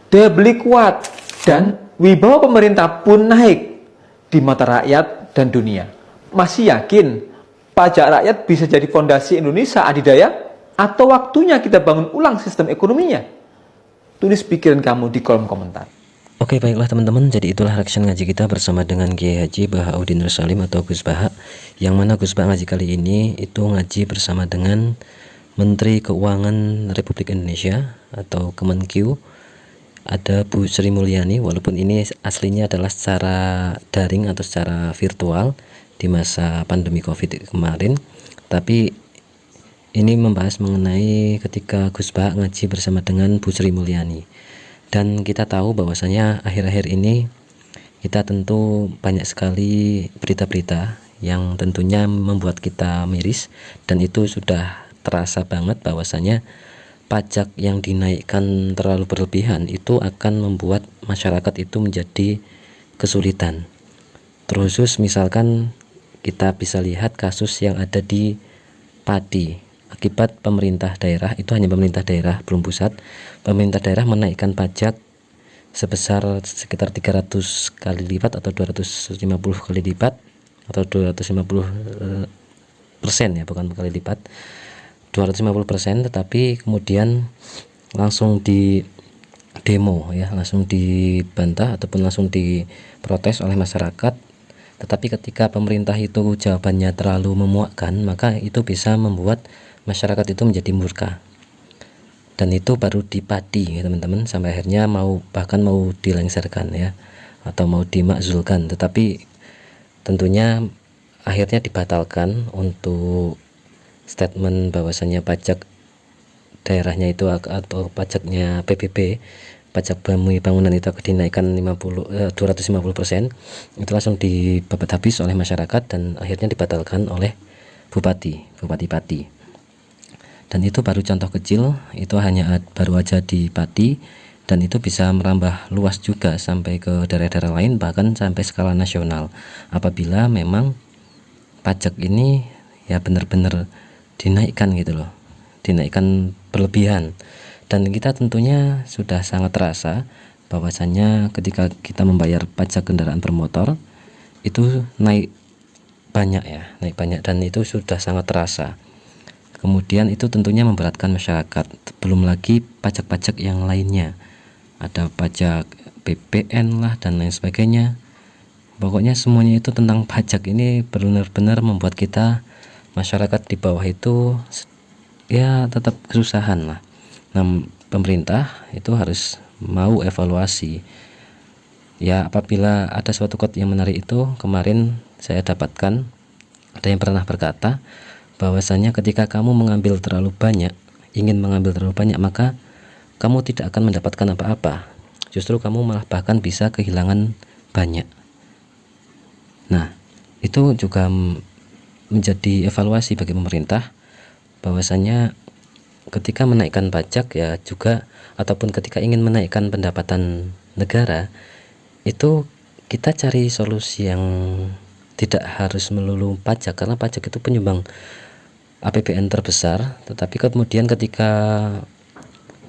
daya beli kuat, dan wibawa pemerintah pun naik di mata rakyat dan dunia. Masih yakin pajak rakyat bisa jadi fondasi Indonesia adidaya? Atau waktunya kita bangun ulang sistem ekonominya? Tulis pikiran kamu di kolom komentar. Oke, baiklah teman-teman, jadi itulah reaction ngaji kita bersama dengan Kiai Haji Bahauddin Salim atau Gus Baha. Yang mana Gus Baha ngaji kali ini itu ngaji bersama dengan Menteri Keuangan Republik Indonesia atau Kemenq, ada Bu Sri Mulyani. Walaupun ini aslinya adalah secara daring atau secara virtual di masa pandemi COVID kemarin, tapi ini membahas mengenai ketika Gus Baha ngaji bersama dengan Bu Sri Mulyani. Dan kita tahu bahwasanya akhir-akhir ini kita tentu banyak sekali berita-berita yang tentunya membuat kita miris, dan itu sudah terasa banget bahwasanya pajak yang dinaikkan terlalu berlebihan itu akan membuat masyarakat itu menjadi kesulitan. Terkhusus misalkan kita bisa lihat kasus yang ada di Pati. Akibat pemerintah daerah, itu hanya pemerintah daerah belum pusat, pemerintah daerah menaikkan pajak sebesar sekitar 300 kali lipat atau 250 kali lipat atau 250% ya, bukan kali lipat, 250%, tetapi kemudian langsung di demo ya, langsung dibantah ataupun langsung diprotes oleh masyarakat. Tetapi ketika pemerintah itu jawabannya terlalu memuakkan, maka itu bisa membuat masyarakat itu menjadi murka. Dan itu baru di Pati ya teman-teman, sampai akhirnya bahkan mau dilengsarkan ya, atau mau dimakzulkan. Tetapi tentunya akhirnya dibatalkan untuk statement bahwasannya pajak daerahnya itu atau pajaknya PBB, pajak bangunan itu akan dinaikkan 250%, itu langsung dibabat habis oleh masyarakat dan akhirnya dibatalkan oleh Bupati Pati. Dan itu baru contoh kecil, itu baru aja di Pati, dan itu bisa merambah luas juga sampai ke daerah-daerah lain, bahkan sampai skala nasional apabila memang pajak ini ya benar-benar dinaikkan gitu loh, dinaikkan berlebihan. Dan kita tentunya sudah sangat terasa bahwasannya ketika kita membayar pajak kendaraan bermotor itu naik banyak ya, naik banyak, dan itu sudah sangat terasa. Kemudian itu tentunya memberatkan masyarakat, belum lagi pajak-pajak yang lainnya, ada pajak PPN lah dan lain sebagainya. Pokoknya semuanya itu tentang pajak ini benar-benar membuat kita masyarakat di bawah itu ya tetap kesusahan lah. Nah, pemerintah itu harus mau evaluasi ya. Apabila ada suatu quote yang menarik itu kemarin saya dapatkan, ada yang pernah berkata bahwasanya ketika kamu mengambil terlalu banyak, ingin mengambil terlalu banyak, maka kamu tidak akan mendapatkan apa-apa, justru kamu malah bahkan bisa kehilangan banyak. Nah, itu juga menjadi evaluasi bagi pemerintah bahwasanya ketika menaikkan pajak ya juga, ataupun ketika ingin menaikkan pendapatan negara, itu kita cari solusi yang tidak harus melulu pajak, karena pajak itu penyumbang APBN terbesar. Tetapi kemudian ketika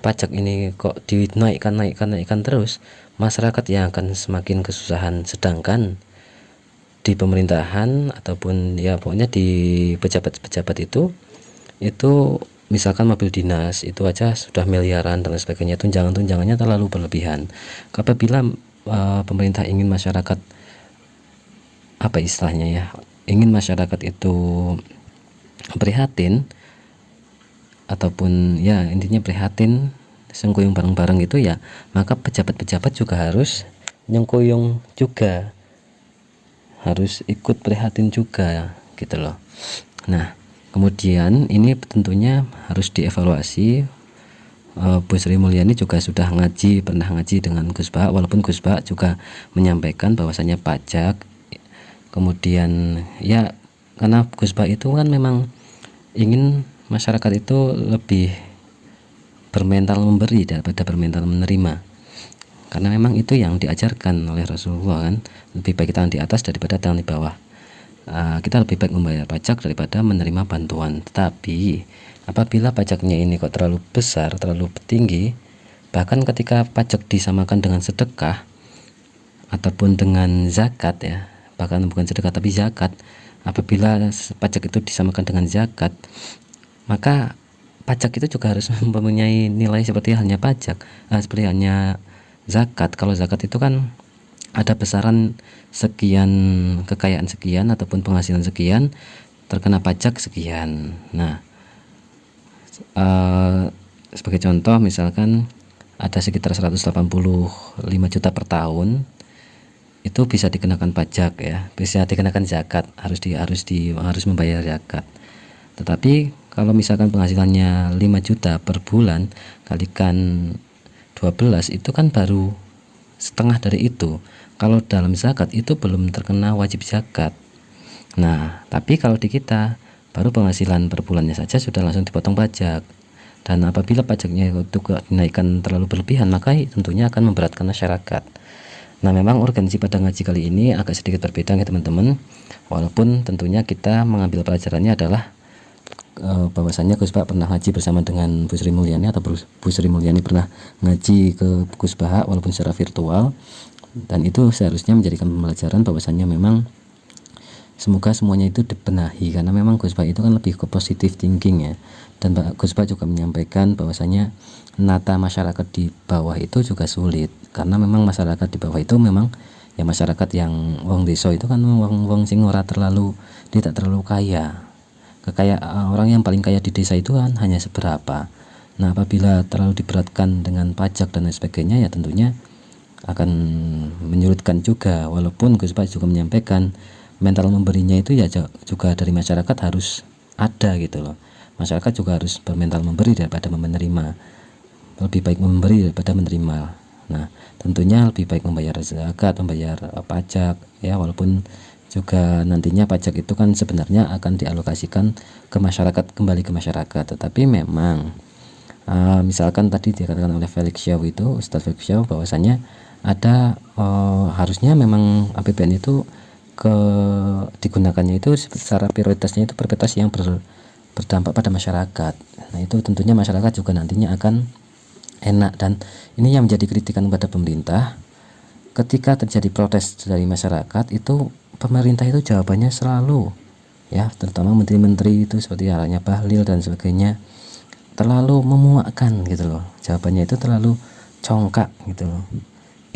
pajak ini kok dinaikkan terus, masyarakat yang akan semakin kesusahan. Sedangkan di pemerintahan ataupun ya pokoknya di pejabat-pejabat itu misalkan mobil dinas itu aja sudah miliaran dan lain sebagainya, tunjangannya terlalu berlebihan. Apabila pemerintah ingin masyarakat apa istilahnya ya, ingin masyarakat itu prihatin ataupun ya intinya prihatin, sengkuyung bareng-bareng gitu ya, maka pejabat-pejabat juga harus nyengkuyung juga, harus ikut prihatin juga gitu loh. Nah, kemudian ini tentunya harus dievaluasi. Bu Sri Mulyani juga sudah pernah ngaji dengan Gus Bahak, walaupun Gus Bahak juga menyampaikan bahwasanya pajak, kemudian ya karena Gus Bahak itu kan memang ingin masyarakat itu lebih bermental memberi daripada bermental menerima, karena memang itu yang diajarkan oleh Rasulullah kan, lebih baik tangan di atas daripada tangan di bawah. Kita lebih baik membayar pajak daripada menerima bantuan. Tetapi apabila pajaknya ini kok terlalu besar, terlalu tinggi, bahkan ketika pajak disamakan dengan sedekah ataupun dengan zakat ya, bahkan bukan sedekah tapi zakat, apabila pajak itu disamakan dengan zakat, maka pajak itu juga harus mempunyai nilai seperti halnya pajak, seperti halnya zakat. Kalau zakat itu kan ada besaran sekian, kekayaan sekian ataupun penghasilan sekian, terkena pajak sekian. Nah, sebagai contoh misalkan ada sekitar 185 juta per tahun, itu bisa dikenakan pajak ya, bisa dikenakan zakat, harus membayar zakat. Tetapi kalau misalkan penghasilannya 5 juta per bulan kalikan 12, itu kan baru setengah dari itu. Kalau dalam zakat itu belum terkena wajib zakat. Nah, tapi kalau di kita baru penghasilan per bulannya saja sudah langsung dipotong pajak. Dan apabila pajaknya itu dinaikkan terlalu berlebihan, maka tentunya akan memberatkan masyarakat. Nah, memang urgensi pada ngaji kali ini agak sedikit berbeda ya teman-teman. Walaupun tentunya kita mengambil pelajarannya adalah bahwasanya Gus Bahak pernah ngaji bersama dengan Bu Sri Mulyani, atau Bu Sri Mulyani pernah ngaji ke Gus Bahak walaupun secara virtual. Dan itu seharusnya menjadikan pembelajaran bahwasannya memang semoga semuanya itu dibenahi, karena memang Gus Bahak itu kan lebih ke positive thinking ya. Dan Gus Bahak juga menyampaikan bahwasanya nata masyarakat di bawah itu juga sulit, karena memang masyarakat di bawah itu memang ya masyarakat yang wong desa itu kan wong sing ora tidak terlalu kaya. Kekayaan orang yang paling kaya di desa itu kan hanya seberapa. Nah, apabila terlalu diberatkan dengan pajak dan lain sebagainya, ya tentunya akan menyulitkan juga. Walaupun Gus Bahak juga menyampaikan mental memberinya itu ya juga dari masyarakat harus ada gitu loh. Masyarakat juga harus bermental memberi daripada menerima. Lebih baik memberi daripada menerima. Nah, tentunya lebih baik membayar zakat, membayar pajak ya, walaupun juga nantinya pajak itu kan sebenarnya akan dialokasikan ke masyarakat, kembali ke masyarakat. Tetapi memang Misalkan tadi dikatakan oleh Felix Xiao itu, Ustadz Felix Xiao, bahwasanya ada harusnya memang APBN itu digunakannya itu secara prioritasnya itu prioritas yang berdampak pada masyarakat. Nah itu tentunya masyarakat juga nantinya akan enak, dan ini yang menjadi kritikan pada pemerintah. Ketika terjadi protes dari masyarakat itu pemerintah itu jawabannya selalu, ya terutama menteri-menteri itu seperti halnya Bahlil dan sebagainya, terlalu memuakkan gitu loh, jawabannya itu terlalu congkak gitu loh.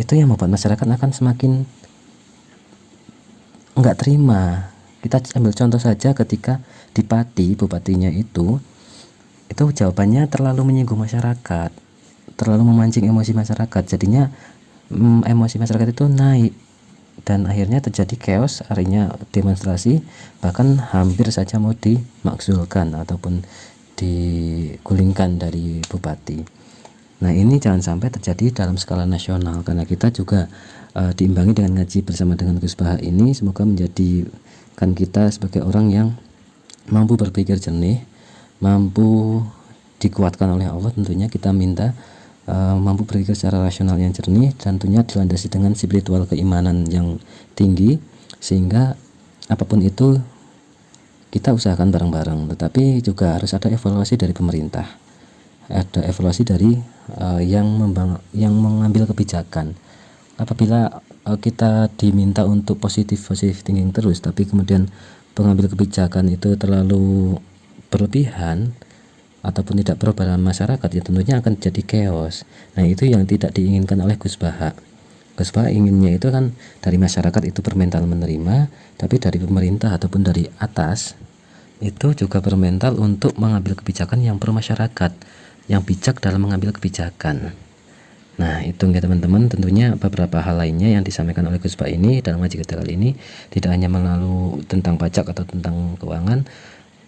Itu yang membuat masyarakat akan semakin nggak terima. Kita ambil contoh saja ketika di Pati, bupatinya itu jawabannya terlalu menyinggung masyarakat, terlalu memancing emosi masyarakat, jadinya emosi masyarakat itu naik dan akhirnya terjadi chaos, akhirnya demonstrasi, bahkan hampir saja mau dimakzulkan ataupun digulingkan dari bupati. Nah ini jangan sampai terjadi dalam skala nasional, karena kita juga diimbangi dengan ngaji bersama dengan Gus Baha ini. Semoga menjadikan kita sebagai orang yang mampu berpikir jernih, mampu dikuatkan oleh Allah. Tentunya kita minta mampu berpikir secara rasional yang jernih, dan tentunya dilandasi dengan spiritual keimanan yang tinggi, sehingga apapun itu kita usahakan bareng-bareng. Tetapi juga harus ada evaluasi dari pemerintah, ada evaluasi dari yang mengambil kebijakan. Apabila kita diminta untuk positif thinking terus, tapi kemudian pengambil kebijakan itu terlalu berlebihan ataupun tidak pro pada masyarakat, ya tentunya akan jadi chaos. Nah itu yang tidak diinginkan oleh Gus Baha. Gus Baha inginnya itu kan dari masyarakat itu bermental menerima, tapi dari pemerintah ataupun dari atas itu juga bermental untuk mengambil kebijakan yang pro masyarakat, yang bijak dalam mengambil kebijakan. Nah itu ya teman-teman, tentunya beberapa hal lainnya yang disampaikan oleh Gus Baha ini dalam ngaji kita kali ini tidak hanya melalui tentang pajak atau tentang keuangan,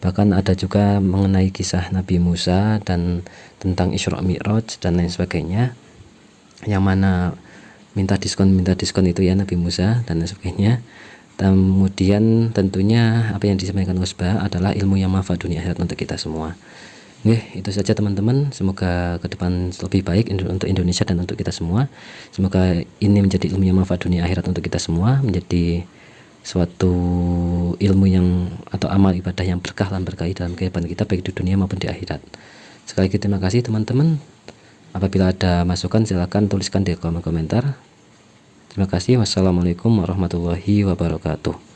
bahkan ada juga mengenai kisah Nabi Musa dan tentang Isra Mi'raj dan lain sebagainya, yang mana minta diskon itu ya Nabi Musa dan lain sebagainya. Kemudian tentunya apa yang disampaikan Gus Baha adalah ilmu yang manfaat dunia akhirat untuk kita semua. Oke, itu saja teman-teman. Semoga ke depan lebih baik untuk Indonesia dan untuk kita semua. Semoga ini menjadi ilmu yang manfaat dunia akhirat untuk kita semua, menjadi suatu ilmu yang atau amal ibadah yang berkah dan berkahi dalam kehidupan kita baik di dunia maupun di akhirat. Sekali lagi terima kasih teman-teman. Apabila ada masukan silakan tuliskan di kolom komentar. Terima kasih. Wassalamualaikum warahmatullahi wabarakatuh.